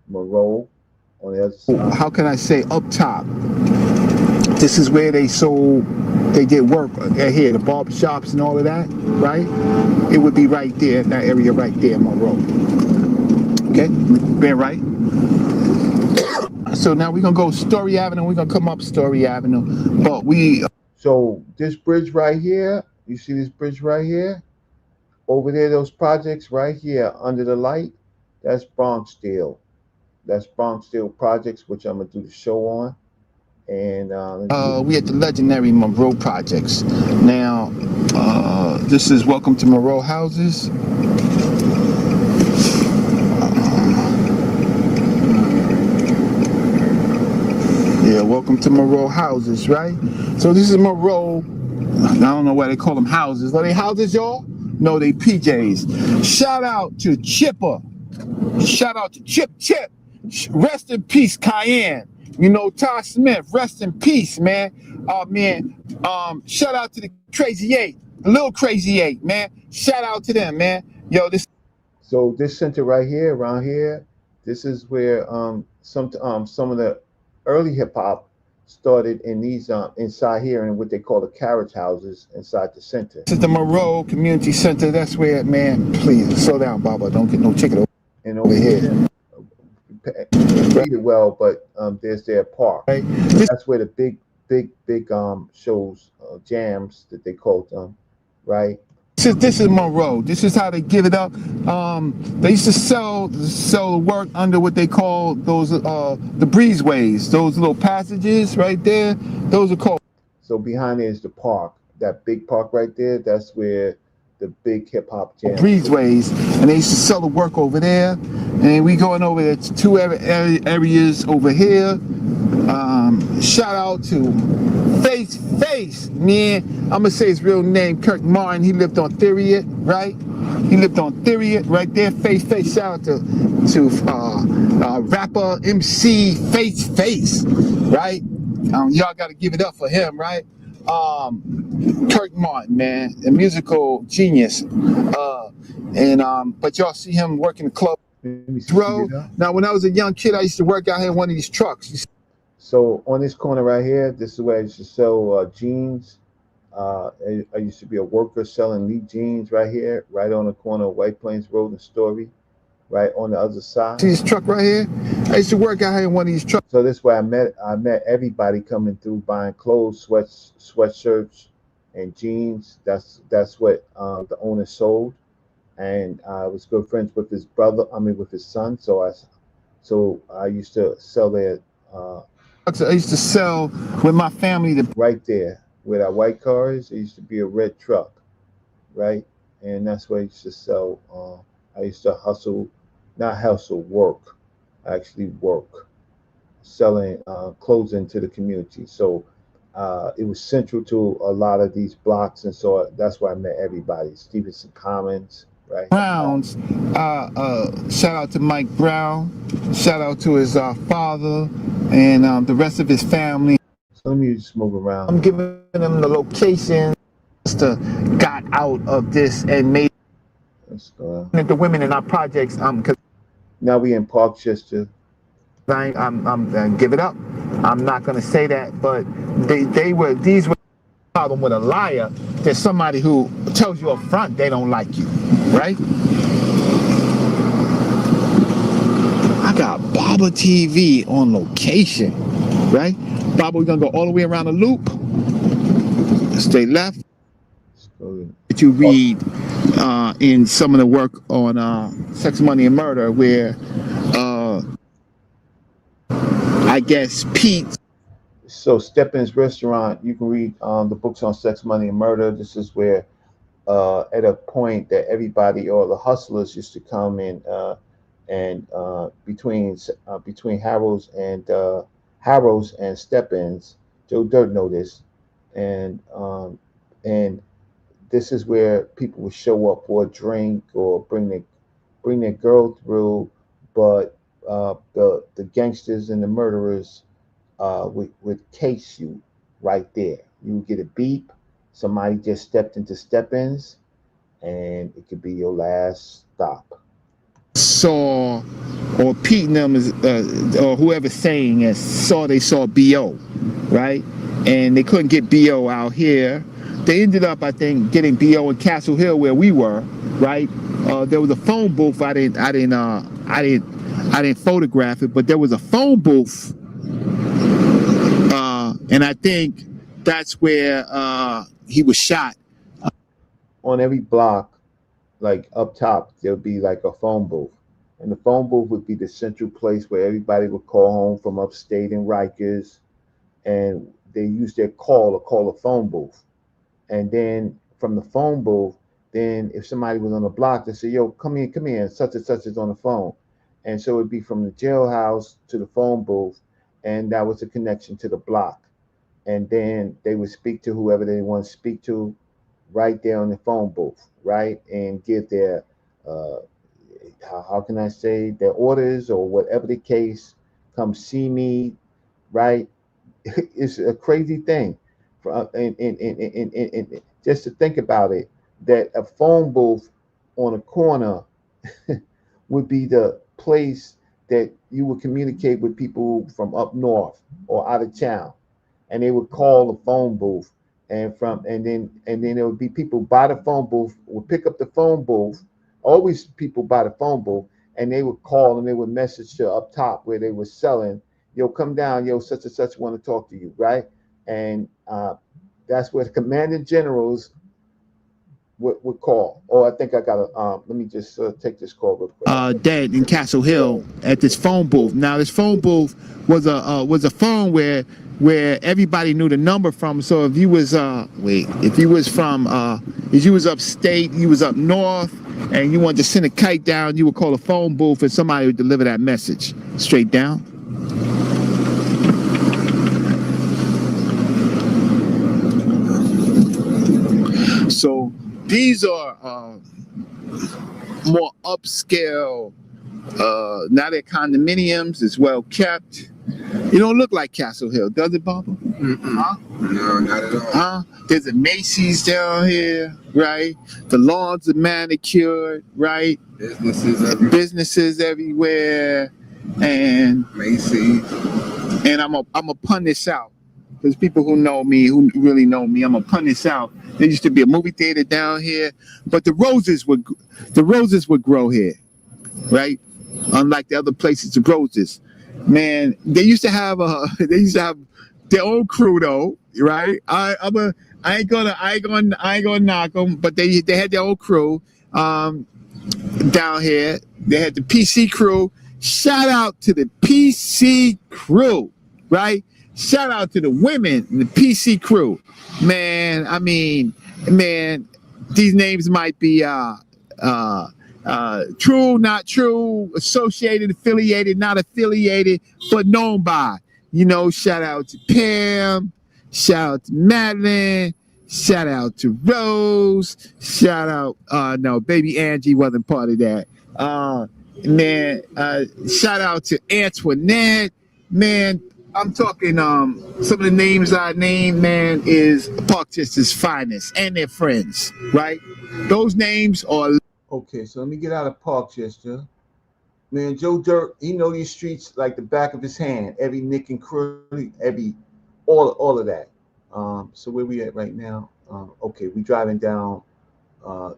S1: Monroe on the other side.
S5: How can I say up top? This is where they sold, they did work here, the barber shops and all of that, right? It would be right there, that area right there, Monroe. Okay, been right. So now we're gonna go Story Avenue. We're gonna come up Story Avenue, but we.
S1: So this bridge right here, you see this bridge right here? Over there, those projects right here under the light, that's Bronx Steel. That's Bronx Steel Projects, which I'm gonna do the show on. And
S5: we at the legendary Monroe Projects. Now, this is Welcome to Monroe Houses. Yeah, welcome to Monroe Houses, right? So this is Monroe. I don't know why they call them houses. Are they houses, y'all? No, they PJs. Shout out to Chipper. Shout out to Chip. Rest in peace, Cayenne. You know, Todd Smith, rest in peace, man. Shout out to the Crazy Eight, the little Crazy Eight, man. Shout out to them, man. Yo, this.
S1: So this center right here, around here, this is where some of the early hip hop started in these inside here in what they call the carriage houses inside the center.
S5: This is the Monroe Community Center. That's where, man. Please slow down, Baba. Don't get no chicken
S1: And over here, read it well, but there's their park.
S5: Right.
S1: That's where the big shows, jams that they called them, right?
S5: This is Monroe. This is how they give it up. They used to sell work under what they call those the breezeways, those little passages right there. Those are called.
S1: So behind there is the park, that big park right there. That's where the big hip hop jam.
S5: Breezeways, and they used to sell the work over there. And we going over there to two areas over here. Shout out to Face, man. I'm gonna say his real name, Kirk Martin. He lived on Theriot, right? He lived on Theriot right there. Face. Shout out to rapper MC Face, right? Y'all gotta give it up for him, right? Kirk Martin, man, a musical genius. But y'all see him working the club. Now, when I was a young kid, I used to work out here in one of these trucks.
S1: So on this corner right here, this is where I used to sell jeans. I used to be a worker selling Lee jeans right here, right on the corner of White Plains Road and Story, right on the other side.
S5: See this truck right here? I used to work out here in one of these trucks.
S1: So this is where I met everybody coming through buying clothes, sweatshirts, and jeans. That's what the owner sold, and I was good friends with his brother. With his son. So I used to sell there.
S5: I used to sell with my family.
S1: Right there where that white car is, it used to be a red truck, right? And that's where I used to sell. I used to work, actually work, selling clothes into the community. So it was central to a lot of these blocks, and so that's where I met everybody. Stevenson Commons, right?
S5: Browns. Shout out to Mike Brown. Shout out to his father and the rest of his family.
S1: So let me just move around.
S5: I'm giving them the location. Got out of this and made the women in our projects.
S1: Now we in Parkchester.
S5: I'm give it up. I'm not gonna say that, but these were problem with a liar. There's somebody who tells you up front they don't like you, right? I got Baba TV on location, right? Baba, we're gonna go all the way around the loop. Stay left. That you read in some of the work on Sex, Money, and Murder, where I guess Pete.
S1: So Steppin's Restaurant, you can read the books on Sex, Money, and Murder. This is where at a point that everybody, all the hustlers, used to come in and between Harrow's and Steppin's, Joe Dirt noticed, and this is where people would show up for a drink or bring their girl through, but the gangsters and the murderers would case you right there. You would get a beep. Somebody just stepped into Steppin's, and it could be your last stop.
S5: Saw, or Pete and them, or whoever's saying it, they saw BO, right? And they couldn't get BO out here. They ended up, I think, getting BO in Castle Hill where we were, right? There was a phone booth. I didn't photograph it, but there was a phone booth, and I think that's where he was shot.
S1: On every block, like up top, there'll be like a phone booth, and the phone booth would be the central place where everybody would call home from upstate in Rikers, and they use their call or call a phone booth. And then from the phone booth, then if somebody was on the block, they say, yo, come here, such and such is on the phone. And so it'd be from the jailhouse to the phone booth, and that was the connection to the block. And then they would speak to whoever they want to speak to right there on the phone booth, right? And give their, how can I say, their orders or whatever the case, come see me, right? It's a crazy thing. And just to think about it, that a phone booth on a corner would be the place that you would communicate with people from up north or out of town, and they would call the phone booth, and then there would be people by the phone booth would pick up the phone booth, always people by the phone booth, and they would call and they would message to up top where they were selling, yo, come down, yo, such and such want to talk to you, right? And that's where the commanding generals would call. Oh, I think I got to, let me just take this call real quick.
S5: Dead in Castle Hill at this phone booth. Now this phone booth was a phone where everybody knew the number from. So if you was if you was from if you was upstate, you was up north, and you wanted to send a kite down, you would call a phone booth and somebody would deliver that message straight down. So these are more upscale. Now they're condominiums. It's well kept. It don't look like Castle Hill, does it, Baba?
S7: Huh? No, not at all.
S5: There's a Macy's down here, right? The lawns are manicured, right? Businesses everywhere, and
S7: Macy's.
S5: And I'm a pun this out. There's people who know me, who really know me. I'm gonna pun this out. There used to be a movie theater down here, but the roses would grow here, right? Unlike the other places, the roses, man, they used to have their own crew though, right? I ain't gonna knock them, but they had their own crew down here. They had the PC crew. Shout out to the PC crew, right? Shout out to the women in the PC crew. Man, I mean, man, these names might be true, not true, associated, affiliated, not affiliated, but known by. You know, shout out to Pam, shout out to Madeline, shout out to Rose, shout out, no, baby Angie wasn't part of that. Man, shout out to Antoinette, man. I'm talking, some of the names I named, man, is Parkchester's finest and their friends, right? Those names are...
S1: Okay, so let me get out of Parkchester. Man, Joe Dirt, he know these streets like the back of his hand. Every nick and cranny, all of that. So where we at right now? Okay, we driving down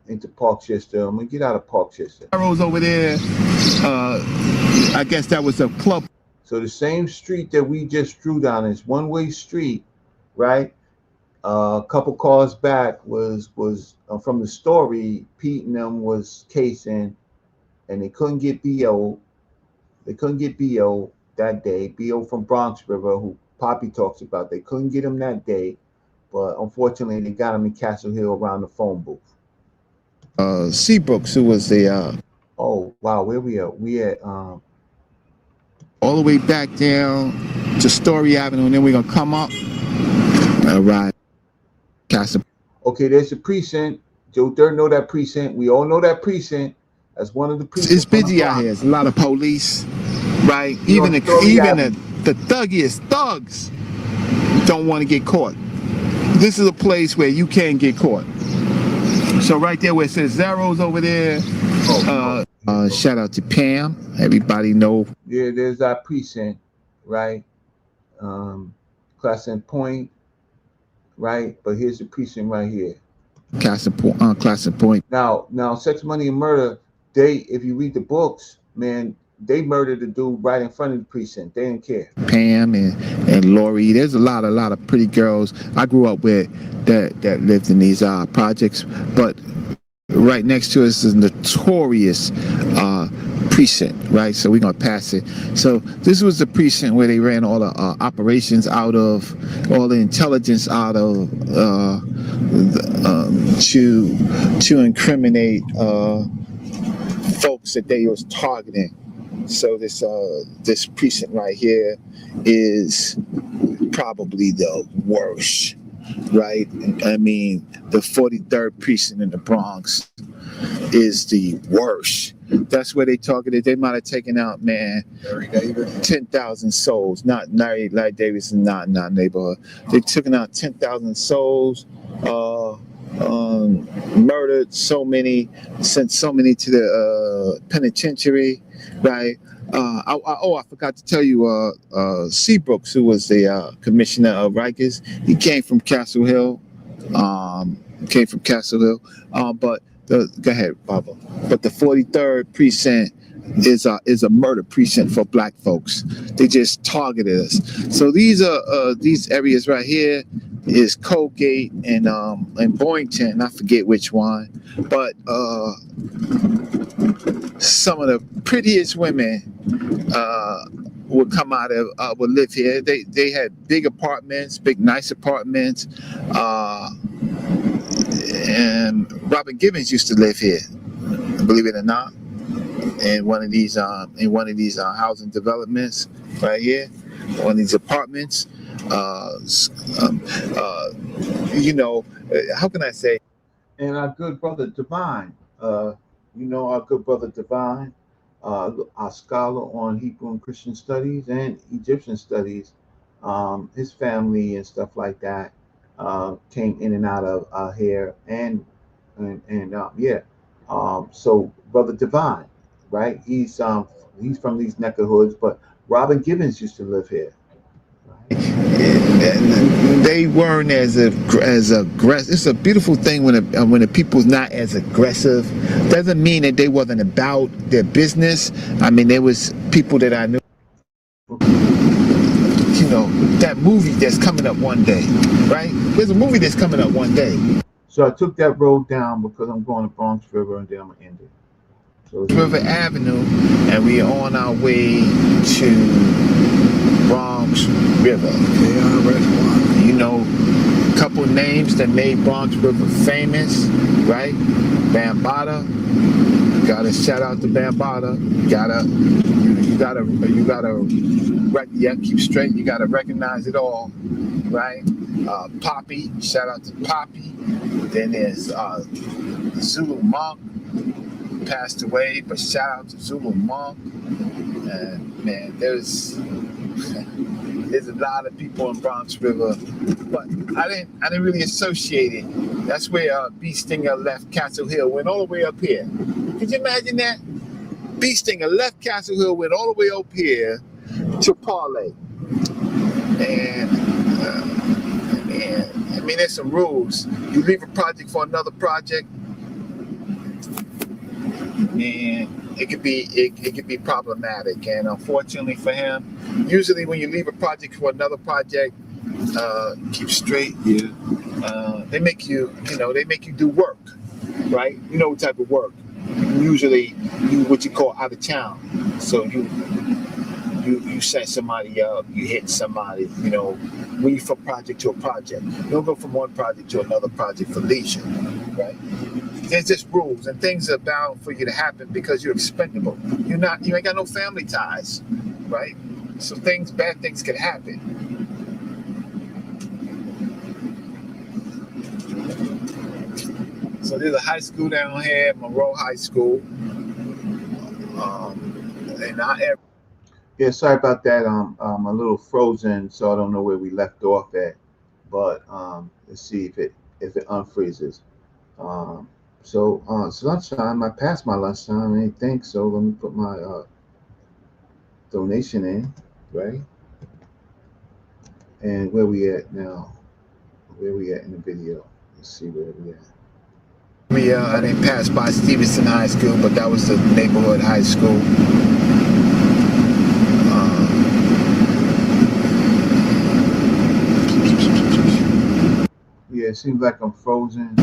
S1: into Parkchester. I'm gonna get out of Parkchester.
S5: Arrows over there. I guess that was a club.
S1: So the same street that we just drew down is one-way street, right? A couple cars back was from the story. Pete and them was casing, and they couldn't get BO. They couldn't get BO that day. BO from Bronx River, who Poppy talks about. They couldn't get him that day, but unfortunately they got him in Castle Hill around the phone booth.
S5: Seabrooks, who was the
S1: oh wow, where we at? We at
S5: all the way back down to Story Avenue, and then we're gonna come up. All right. Castle.
S1: Okay, there's a precinct. Joe Dirt know that precinct. We all know that precinct. That's one of the precincts.
S5: It's busy out here. There's a lot of police, right? Even the thuggiest thugs don't want to get caught. This is a place where you can get caught. So right there where it says zeros over there. Shout out to Pam. Everybody know.
S1: Yeah, there's our precinct, right? Class and Point, right? But here's the precinct right here.
S5: Class and Point.
S1: Now, Sex, Money, and Murder. If you read the books, man, they murdered the dude right in front of the precinct. They didn't care.
S5: Pam and Lori. There's a lot of pretty girls I grew up with that lived in these projects, but right next to us is notorious precinct, right? So we're gonna pass it. So this was the precinct where they ran all the operations out of, all the intelligence out of, to incriminate folks that they was targeting. So this precinct right here is probably the worst, right? I mean, the 43rd precinct in the Bronx is the worst. That's where they targeted. They might have taken out, man, 10,000 souls. Not Larry Davis, not neighborhood. They took out 10,000 souls. Murdered so many, sent so many to the penitentiary, right? I forgot to tell you, Seabrooks, who was the commissioner of Rikers, he came from Castle Hill. But go ahead, Baba. But the 43rd precinct is a murder precinct for black folks. They just targeted us. So these areas right here is Colgate and Boynton. I forget which one, but some of the prettiest women would come out of would live here. They had big apartments, big nice apartments. And Robin Givens used to live here, believe it or not, in one of these housing developments right here, one of these apartments. How can I say?
S1: And our good brother Divine, our good brother Divine, our scholar on Hebrew and Christian studies and Egyptian studies, his family and stuff like that came in and out of here, so brother Divine, right? He's from these neck of hoods, but Robin Givens used to live here.
S5: And they weren't as aggressive. It's a beautiful thing when the people's not as aggressive. Doesn't mean that they wasn't about their business. I mean, there was people that I knew. That movie that's coming up one day, right? There's a movie that's coming up one day.
S1: So I took that road down because I'm going to Bronx River and then I'm gonna end it. So
S5: River Avenue, and we are on our way to Bronx River. A couple names that made Bronx River famous, right? Bambaataa. Gotta shout out to Bambaataa. Keep straight. You gotta recognize it all, right? Poppy. Shout out to Poppy. Then there's Zulu Monk. Passed away, but shout out to Zulu Monk. And man, there's a lot of people in Bronx River, but I didn't really associate it. That's where B Stinger left Castle Hill, went all the way up here. Could you imagine that? B Stinger left Castle Hill, went all the way up here to Parlay. And I mean, there's some rules. You leave a project for another project, and it could be problematic. And unfortunately for him, usually when you leave a project for another project, keep straight. Yeah. They make you do work, right? You know what type of work. Usually, what you call out of town. So you set somebody up, you hit somebody. Move from project to a project. You don't go from one project to another project for leisure, right? There's just rules and things are bound for you to happen because you're expendable. You ain't got no family ties, right? So bad things can happen. So there's a high school down here, Monroe High School.
S1: Yeah, sorry about that. I'm a little frozen, so I don't know where we left off at. But let's see if it unfreezes. So it's lunchtime. I passed my lunchtime. I didn't think so. Let me put my donation in, right? And where we at now? Where we at in the video? Let's see where we at.
S5: I didn't pass by Stevenson High School, but that was the neighborhood high school.
S1: Yeah, it seems like I'm frozen.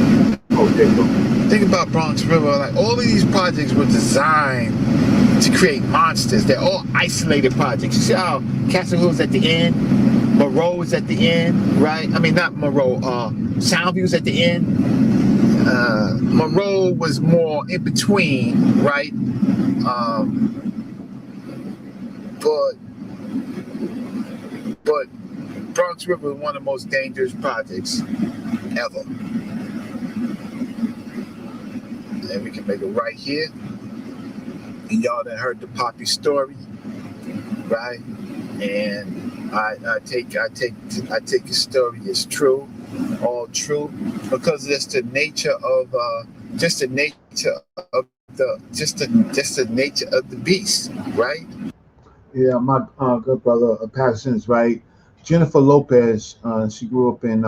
S1: Oh, there you go.
S5: Think about Bronx River. Like all of these projects were designed to create monsters. They're all isolated projects. You see how Castle Hill's at the end, Moreau is at the end, right? I mean, not Moreau, Soundview's at the end. Moreau was more in between, right? But Bronx River is one of the most dangerous projects ever. And we can make it right here. And y'all done heard the Poppy story, right? And I take the story as true, all true, because it's the nature of the nature of the beast, right?
S1: Yeah, my good brother Patterson's right. Jennifer Lopez, she grew up in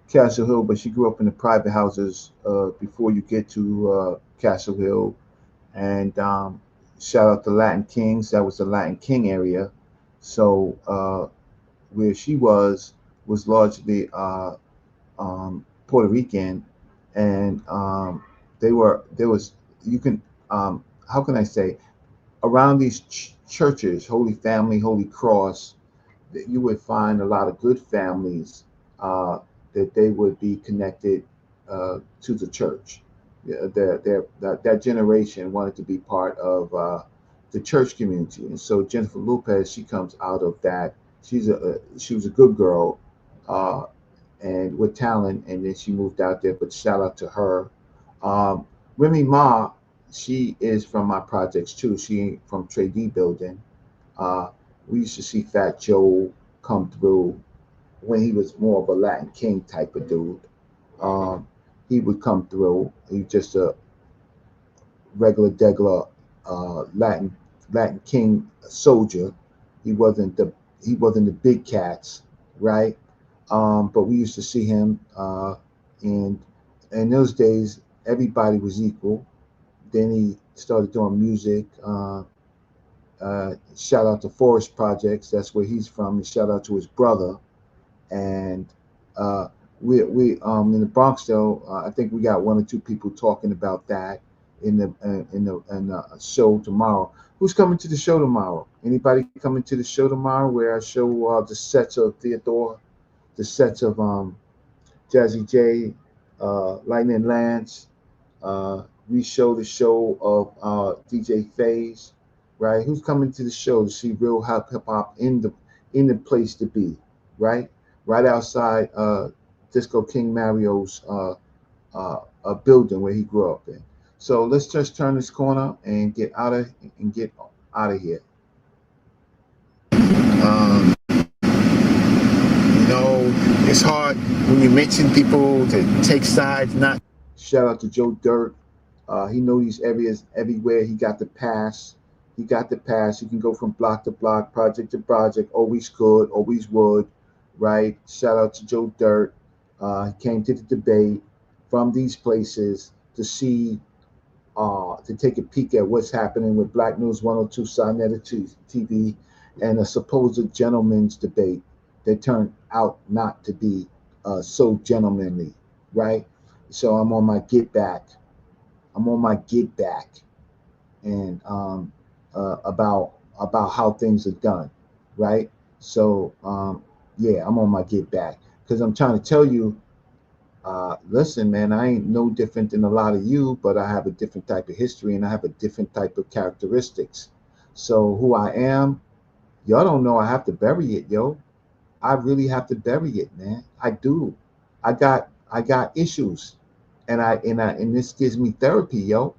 S1: Castle Hill, but she grew up in the private houses before you get to Castle Hill. And shout out to Latin Kings. That was the Latin King area. So where she was largely Puerto Rican, and there was you can how can I say, around these churches, Holy Family, Holy Cross, that you would find a lot of good families that they would be connected to the church. Yeah, that generation wanted to be part of the church community, and so Jennifer Lopez, she comes out of that. She was a good girl, and with talent, and then she moved out there. But shout out to her. Remy Ma, she is from my projects too. She ain't from Trade D building. We used to see Fat Joe come through when he was more of a Latin King type of dude. He would come through. He just a regular degular Latin King soldier. He wasn't the big cats, right? But we used to see him, and in those days everybody was equal. Then he started doing music. Shout out to Forest Projects. That's where he's from. And shout out to his brother. And we in the Bronx though, I think we got one or two people talking about that in the show tomorrow. Who's coming to the show tomorrow? Anybody coming to the show tomorrow where I show the sets of Theodore, the sets of Jazzy J, Lightning Lance. We show the show of DJ Faze, right? Who's coming to the show to see real hip hop in the place to be, right? Right outside Disco King Mario's building where he grew up in. So let's just turn this corner and get out of here.
S5: It's hard when you mention people to take sides. Not
S1: shout out to Joe Dirt. He knows these areas everywhere. He got the pass. He can go from block to block, project to project. Always could, always would, right? Shout out to Joe Dirt. He came to the debate from these places to see, to take a peek at what's happening with Black News 102 sa.neter TV and a supposed gentleman's debate that turned out not to be so gentlemanly, right? So I'm on my get back. And about how things are done, right? So yeah, I'm on my get back because I'm trying to tell you, listen, man, I ain't no different than a lot of you, but I have a different type of history and I have a different type of characteristics. So who I am, y'all don't know. I have to bury it, yo. I really have to bury it, man. I do. I got issues, and this gives me therapy, yo.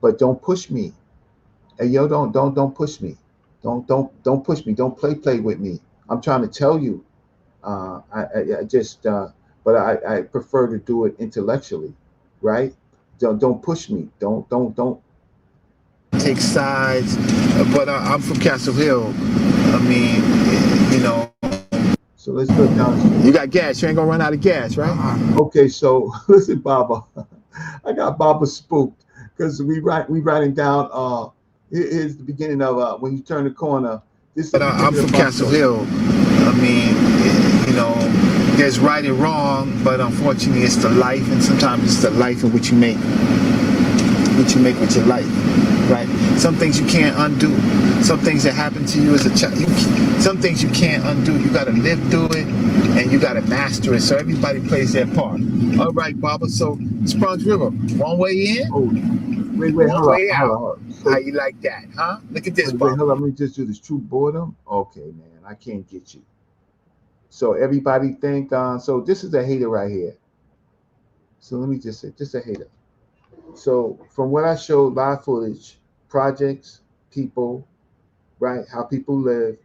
S1: But don't push me. Hey, yo, don't push me. Don't push me. Don't play with me. I'm trying to tell you. But I prefer to do it intellectually, right? Don't push me. Don't
S5: take sides. But I'm from Castle Hill. I mean, you know.
S1: So let's go down.
S5: You got gas. You ain't gonna run out of gas, right?
S1: Okay, so listen, Baba. I got Baba spooked because we writing down. Here's the beginning of when you turn the corner. This.
S5: But I'm from Castle Hill. I mean, you know, there's right and wrong, but unfortunately, it's the life, and sometimes it's the life in which you make with your life. right? Some things you can't undo. Some things that happen to you as a child, some things you can't undo. You got to live through it, and you got to master it. So everybody plays their part. All right, Baba. So Sponge River, one way in,
S1: Oh, wait,
S5: one
S1: hold
S5: way
S1: on,
S5: out.
S1: hold on. So,
S5: How you like that, huh? Look at this,
S1: wait,
S5: Baba.
S1: hold on. Let me just do this. True boredom. Okay, man, I can't get you. So everybody think. So this is a hater right here. So let me just say, just a hater. So from what I showed, live footage, projects, people, right? How people live.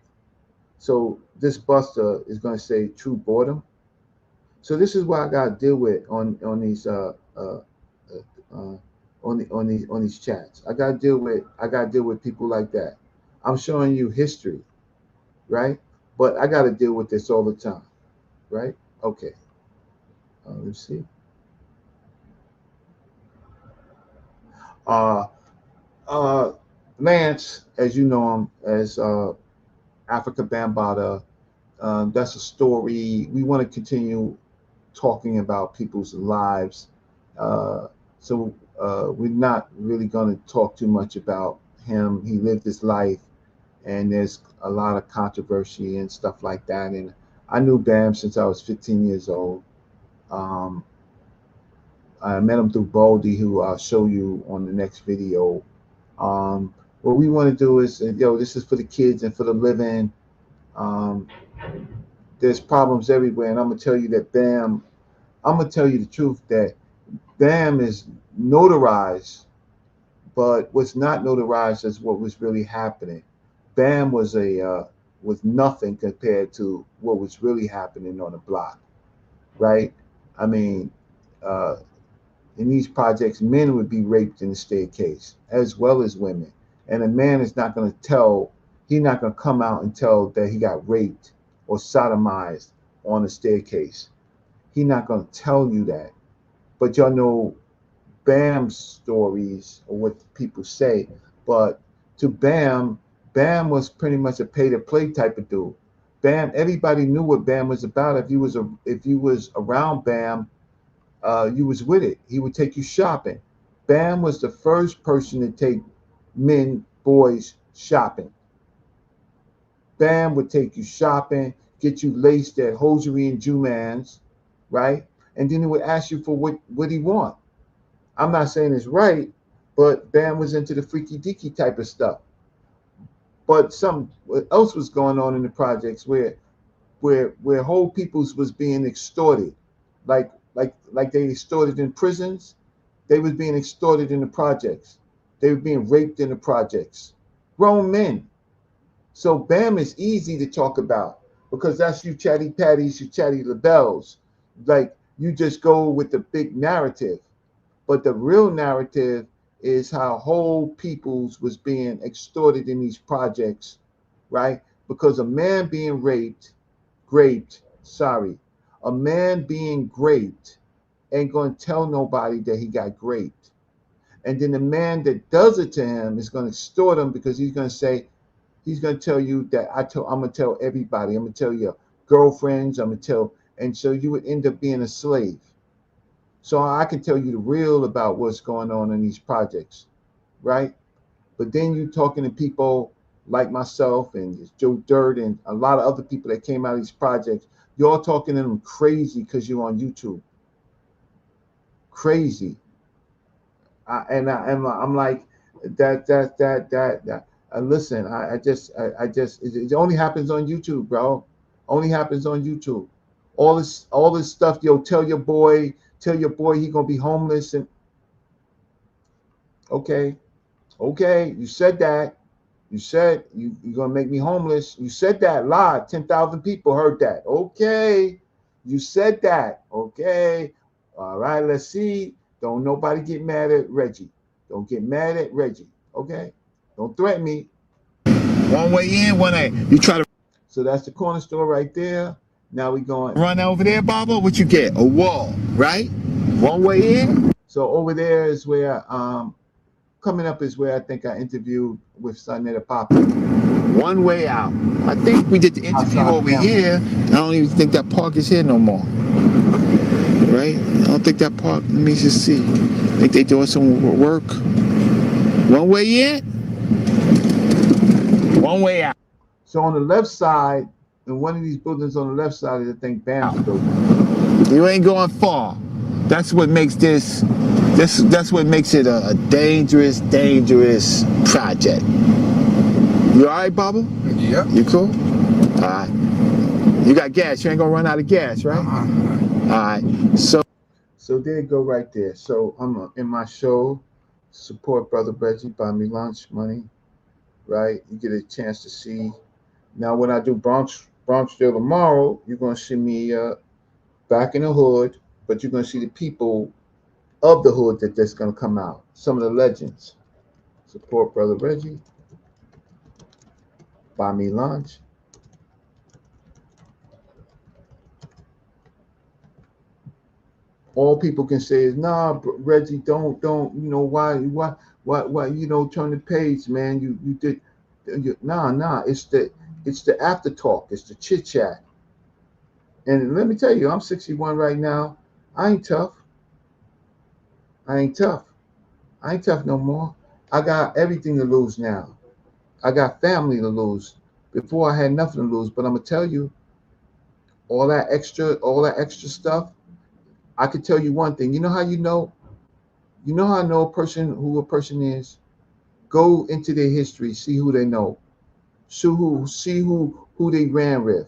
S1: So this Buster is going to say true boredom. So this is what I got to deal with on these on these chats. I got to deal with people like that. I'm showing you history, right? But I got to deal with this all the time, right? Okay. Let's see. Uh, uh, Lance, as you know him as Africa Bambaataa. That's a story. We want to continue talking about people's lives. So we're not really going to talk too much about him. He lived his life, and there's a lot of controversy and stuff like that. And I knew Bam since I was 15 years old. Um, I met him through Baldy, who I'll show you on the next video. What we want to do is, this is for the kids and for the living. Um, there's problems everywhere, and I'm gonna tell you that Bam. I'm gonna tell you the truth that Bam is notarized, but what's not notarized is what was really happening. Bam was nothing compared to what was really happening on the block, right? I mean, uh, in these projects, men would be raped in the staircase as well as women, and a man is not going to tell. He's not going to come out and tell that he got raped or sodomized on the staircase. He's not going to tell you that. But y'all know Bam's stories or what people say. But to Bam, Bam was pretty much a pay to play type of dude. Bam, everybody knew what Bam was about. If you was around Bam, you was with it. He would take you shopping. Bam was the first person to take boys shopping. Bam would take you shopping, get you laced at hosiery and Jumans, right? And then he would ask you for what he want. I'm not saying it's right, but Bam was into the freaky deaky type of stuff. But what else was going on in the projects where whole peoples was being extorted, like they extorted in prisons, they was being extorted in the projects. They were being raped in the projects. Grown men. So Bam is easy to talk about because that's you chatty patties, you chatty labels. Like you just go with the big narrative. But the real narrative is how whole peoples was being extorted in these projects, right? Because a man being a man being raped ain't going to tell nobody that he got raped. And then the man that does it to him is going to extort him because he's going to tell you that I'm going to tell everybody. I'm going to tell your girlfriends. I'm going to tell, and so you would end up being a slave. So I can tell you the real about what's going on in these projects, right? But then you talking to people like myself and Joe Dirt and a lot of other people that came out of these projects. You're all talking to them crazy because you're on YouTube. Crazy. I'm like that. Listen, it only happens on YouTube, bro. Only happens on YouTube. All this stuff. Tell your boy he gonna be homeless and okay, you said that. You said you're gonna make me homeless. You said that live. 10,000 people heard that. Okay, you said that. Okay, all right. Let's see. Don't nobody get mad at Reggie. Don't get mad at Reggie. Okay, don't threaten me.
S5: One way in, one out. You try to.
S1: So that's the corner store right there. Now we going.
S5: Run over there, Baba. What you get? A wall, right? One way in.
S1: So over there is where coming up is where I think I interviewed with sa.neter Papa.
S5: One way out. I think we did the interview over here. I don't even think that park is here no more. Right? I don't think that park. Let me just see. I think they doing some work. One way in, one way out.
S1: So on the left side, in one of these buildings on the left side is, I think, BAM's building.
S5: You ain't going far. That's what makes this. That's what makes it a dangerous project. You all right, Baba?
S7: Yeah.
S5: You cool? All right. You got gas. You ain't gonna run out of gas, right? All right. So
S1: there you go, right there. So I'm in my show, support Brother Reggie, buy me lunch money, right? You get a chance to see. Now, when I do Bronxville tomorrow, you're gonna see me back in the hood, but you're gonna see the people of the hood that's gonna come out. Some of the legends. Support Brother Reggie, buy me lunch. All people can say is, nah, Reggie, don't, why, turn the page, man. You did, nah. It's the after talk. It's the chit chat. And let me tell you, I'm 61 right now. I ain't tough. I ain't tough no more. I got everything to lose now. I got family to lose. Before I had nothing to lose. But I'm gonna tell you, all that extra stuff. I could tell you one thing. You know how you know? You know how I know who a person is? Go into their history, see who they know, see who they ran with,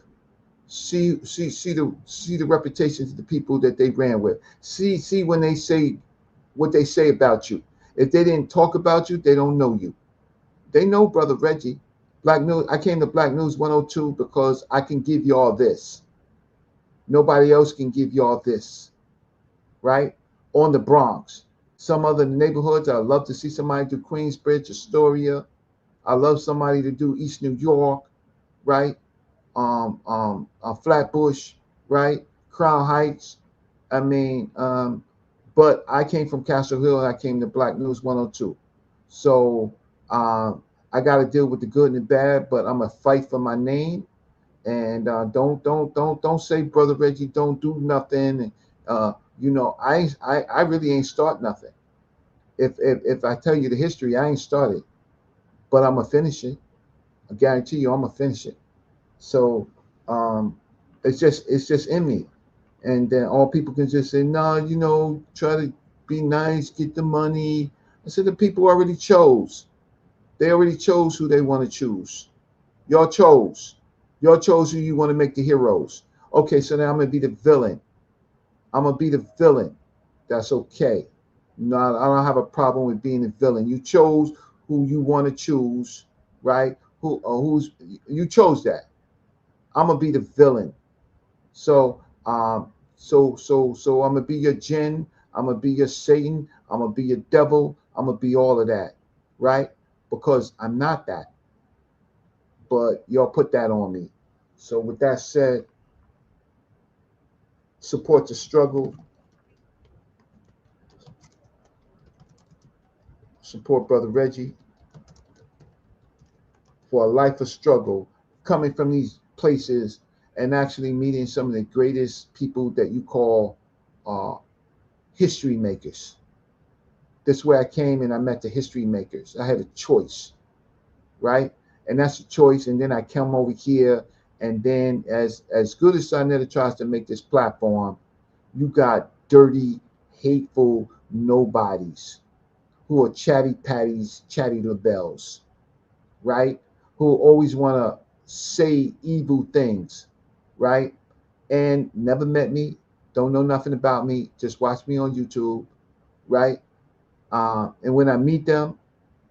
S1: see the reputations of the people that they ran with. See when they say what they say about you. If they didn't talk about you, they don't know you. They know Brother Reggie. Black News. I came to Black News 102 because I can give y'all this. Nobody else can give y'all this, right? On the Bronx. Some other neighborhoods, I'd love to see somebody do Queensbridge, Astoria. I love somebody to do East New York, right? Flatbush, right? Crown Heights. I mean, but I came from Castle Hill and I came to Black News 102. So I got to deal with the good and the bad, but I'm gonna fight for my name. And don't say, Brother Reggie, don't do nothing. I really ain't start nothing. If I tell you the history, I ain't started, but I'm gonna finish it. I guarantee you, I'm gonna finish it. So it's just in me. And then all people can just say, no, try to be nice, get the money. I said the people already chose. They already chose who they want to choose. Y'all chose. Y'all chose who you want to make the heroes. Okay, so now I'm gonna be the villain. I'm gonna be the villain. That's okay. No, I don't have a problem with being a villain. You chose who you want to choose, right? Who's you chose that. I'm gonna be the villain. So so I'm gonna be your jinn. I'm gonna be your Satan. I'm gonna be your devil. I'm gonna be all of that, right? Because I'm not that. But y'all put that on me. So with that said, support the struggle. Support Brother Reggie for a life of struggle, coming from these places and actually meeting some of the greatest people that you call history makers. This way I came and I met the history makers. I had a choice, right? And that's a choice. And then I come over here, and then as good as sa.neter tries to make this platform, you got dirty, hateful nobodies who are chatty patties, chatty labels, right? Who always want to say evil things, right? And never met me, don't know nothing about me, just watch me on YouTube, right? And when I meet them,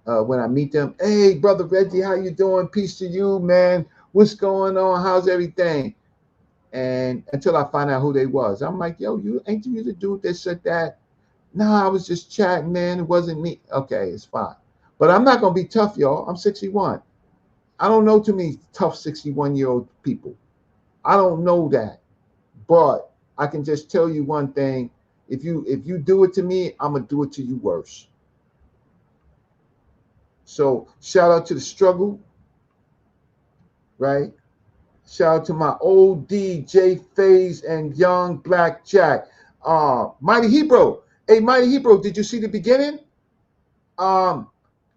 S1: hey, Brother Reggie, how you doing? Peace to you, man. What's going on? How's everything? And until I find out who they was, I'm like, yo, ain't you the dude that said that? Nah, I was just chatting, man. It wasn't me. Okay, it's fine. But I'm not gonna be tough, y'all. I'm 61. I don't know too many tough 61-year-old people. I don't know that. But I can just tell you one thing. If you do it to me, I'm gonna do it to you worse. So shout out to the struggle, right? Shout out to my old DJ Phase and Young Black Jack. Mighty Hebrew. Hey, Mighty Hebrew, did you see the beginning?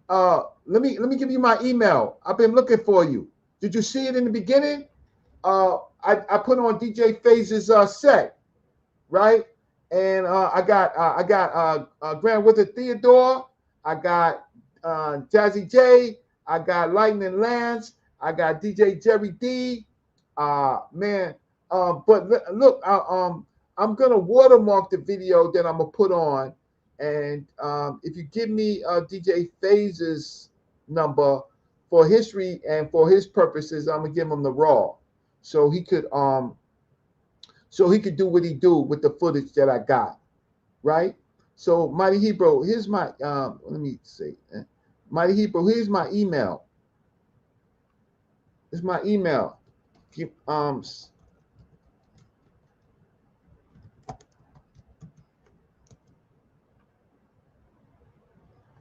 S1: let me give you my email. I've been looking for you. Did you see it in the beginning? I put on DJ Phase's set, right? And I got Grand Wizard Theodore, I got Jazzy J, I got Lightning Lance, I got DJ Jerry D. Man, but look, I'm gonna watermark the video that I'm gonna put on, and if you give me DJ Phase's number for history and for his purposes, I'm gonna give him the raw, so he could do what he do with the footage that I got, right? So Mighty Hebrew, here's my let me see, Mighty Hebrew, here's my email. It's my email.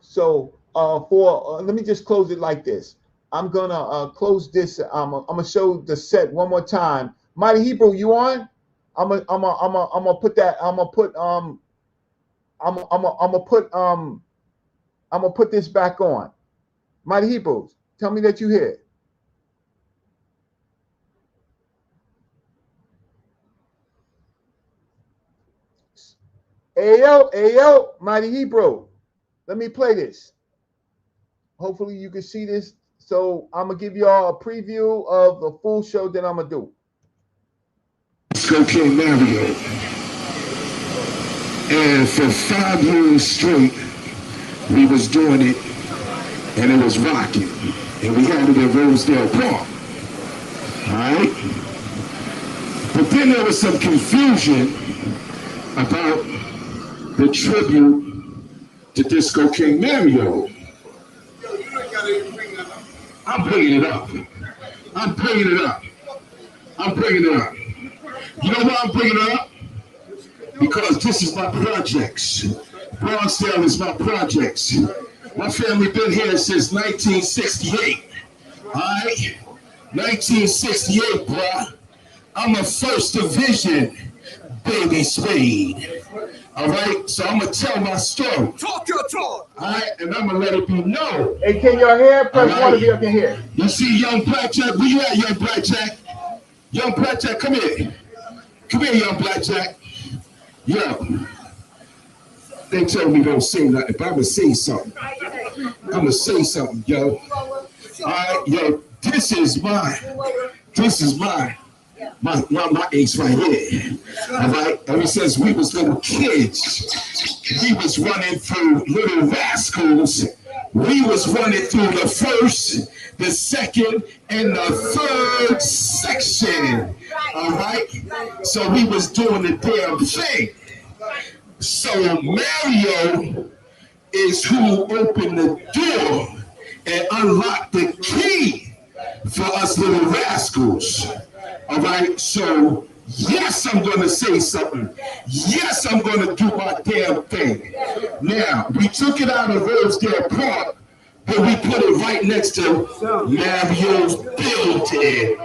S1: So let me just close it like this. I'm gonna close this. I'm gonna show the set one more time. Mighty Hebrew, you on? I'm gonna put that. I'm gonna put this back on. Mighty Hebrews, tell me that you hear. Ayo, Mighty Hebrew. Let me play this. Hopefully you can see this. So I'm gonna give y'all a preview of the full show that I'm gonna do.
S2: Okay, Mario. And for 5 years straight, we was doing it, and it was rocking. And we had it at Rosedale Park. Alright? But then there was some confusion about the tribute to Disco King Mario. I'm bringing it up. I'm bringing it up. I'm bringing it up. You know why I'm bringing it up? Because this is my projects. Bronzedale is my projects. My family been here since 1968. All right? 1968, bruh. I'm a first division baby spade. All right? So I'm going to tell my story.
S6: Talk your talk.
S2: All right? And I'm going to let it be known.
S1: Hey, can y'all hear? Press one if you can hear.
S2: You see Young Blackjack? Where you at, Young Blackjack? Young Blackjack, come here. Come here, Young Blackjack. Yo. They tell me don't say nothing, but I'm going to say something. I'm going to say something, yo. All right, yo. This is my ace right here. All right. Ever since we was little kids, we was running through Little Rascals. We was running through the first, the second, and the third section. All right. So we was doing the damn thing. So Mario is who opened the door and unlocked the key for us Little Rascals. All right, so yes, I'm going to say something. Yes, I'm going to do my damn thing. Now, we took it out of Rosedale Park, but we put it right next to Mario's building.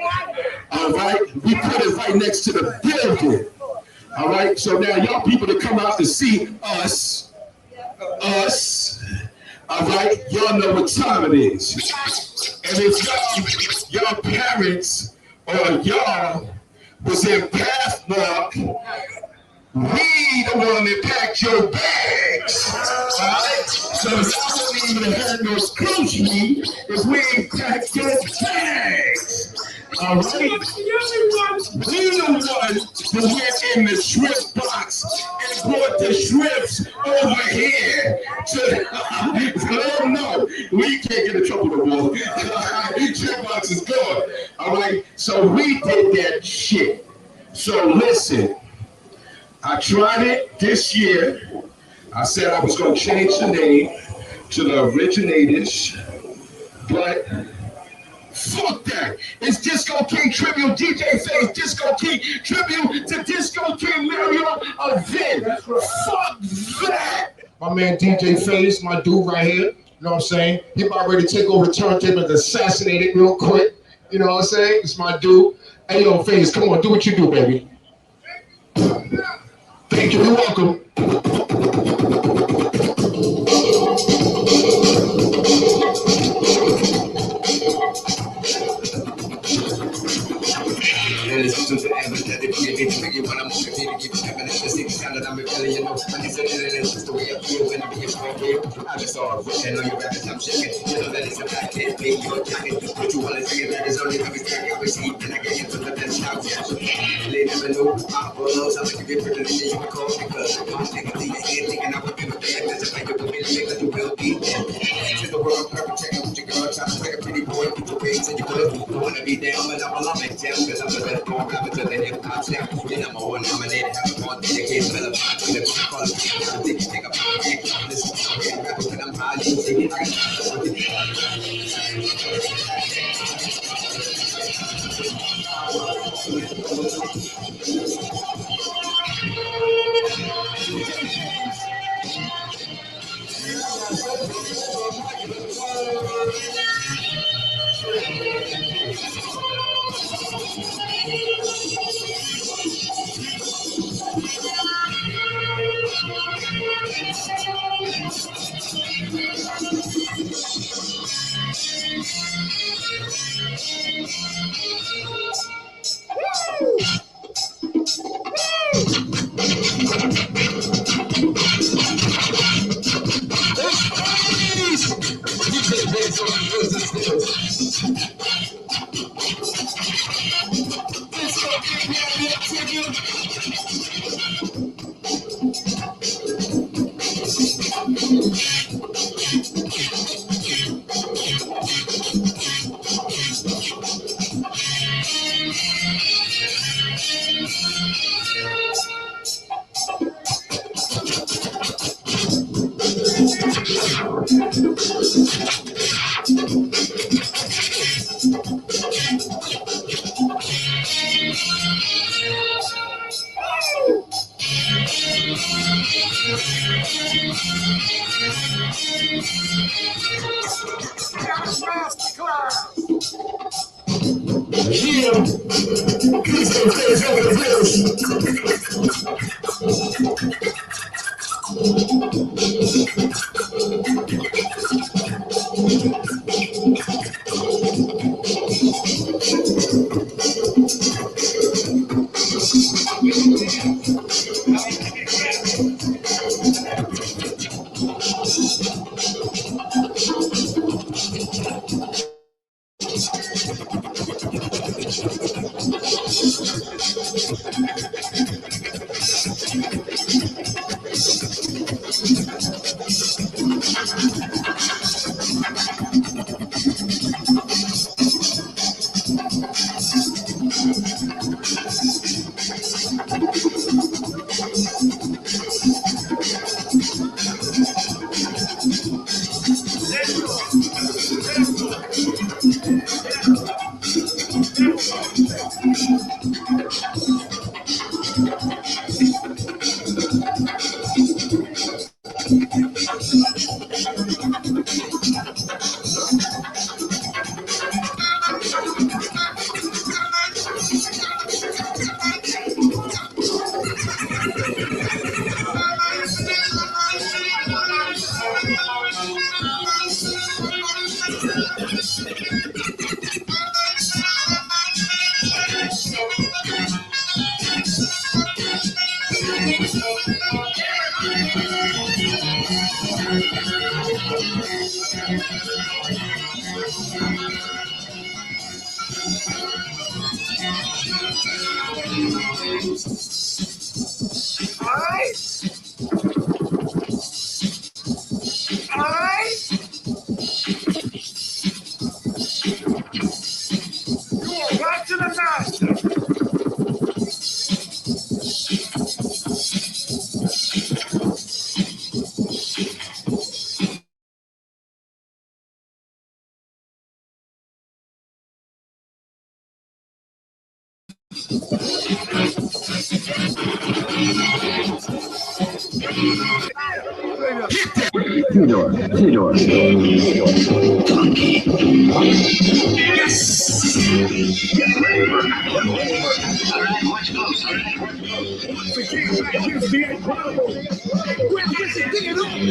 S2: All right, we put it right next to the building. All right, so now y'all people that come out to see us, all right, y'all know what time it is. And if y'all parents or y'all was in Pathmark, we the one that packed your bags, all right? So y'all wouldn't even have had no groceries if we ain't packed your bags. All right, we the ones that went in the shrimp box and brought the shrimps over here to let them know we can't get in trouble no more. Shrimp box is gone. All right, so we did that shit. So listen, I tried it this year. I said I was going to change the name to the Originators, but fuck that. It's Disco King Tribute, DJ Phase, Disco King Tribute to Disco King Mario event. Fuck that.
S4: My man DJ Phase, my dude right here. You know what I'm saying? He about ready to take over the turntable and assassinate it real quick. You know what I'm saying? It's my dude. Hey, yo, Phase, come on, do what you do, baby. Thank you. You're welcome.
S3: you when I'm moving to keep stepping in the city sound that I'm feeling, you know. When it's just the way I feel when I'm being for real. I just saw it written on your rabbit, I'm shaking. You know that it's a fact, can't be your jacket. But you want to say that it's only every time I receive, and I get into the best shout. They never know powerless. I'm like a bit pretty than you can call because I'm thinking to your head, thinking I would be prepared. There's a fight that will be because you will be dead. To the world, perfect checking with your girl, trying to play a pretty boy, put your face in your good. I wanna be down, but I'm a love it down, because I'm the best born rapper to the hip hop sound. Then I'm a one nominated, have a more dedicated, smell of fire, to the call it, I'm thinking, take a pop, take a this one, rapper, but I'm high, you see it, I got Theodore.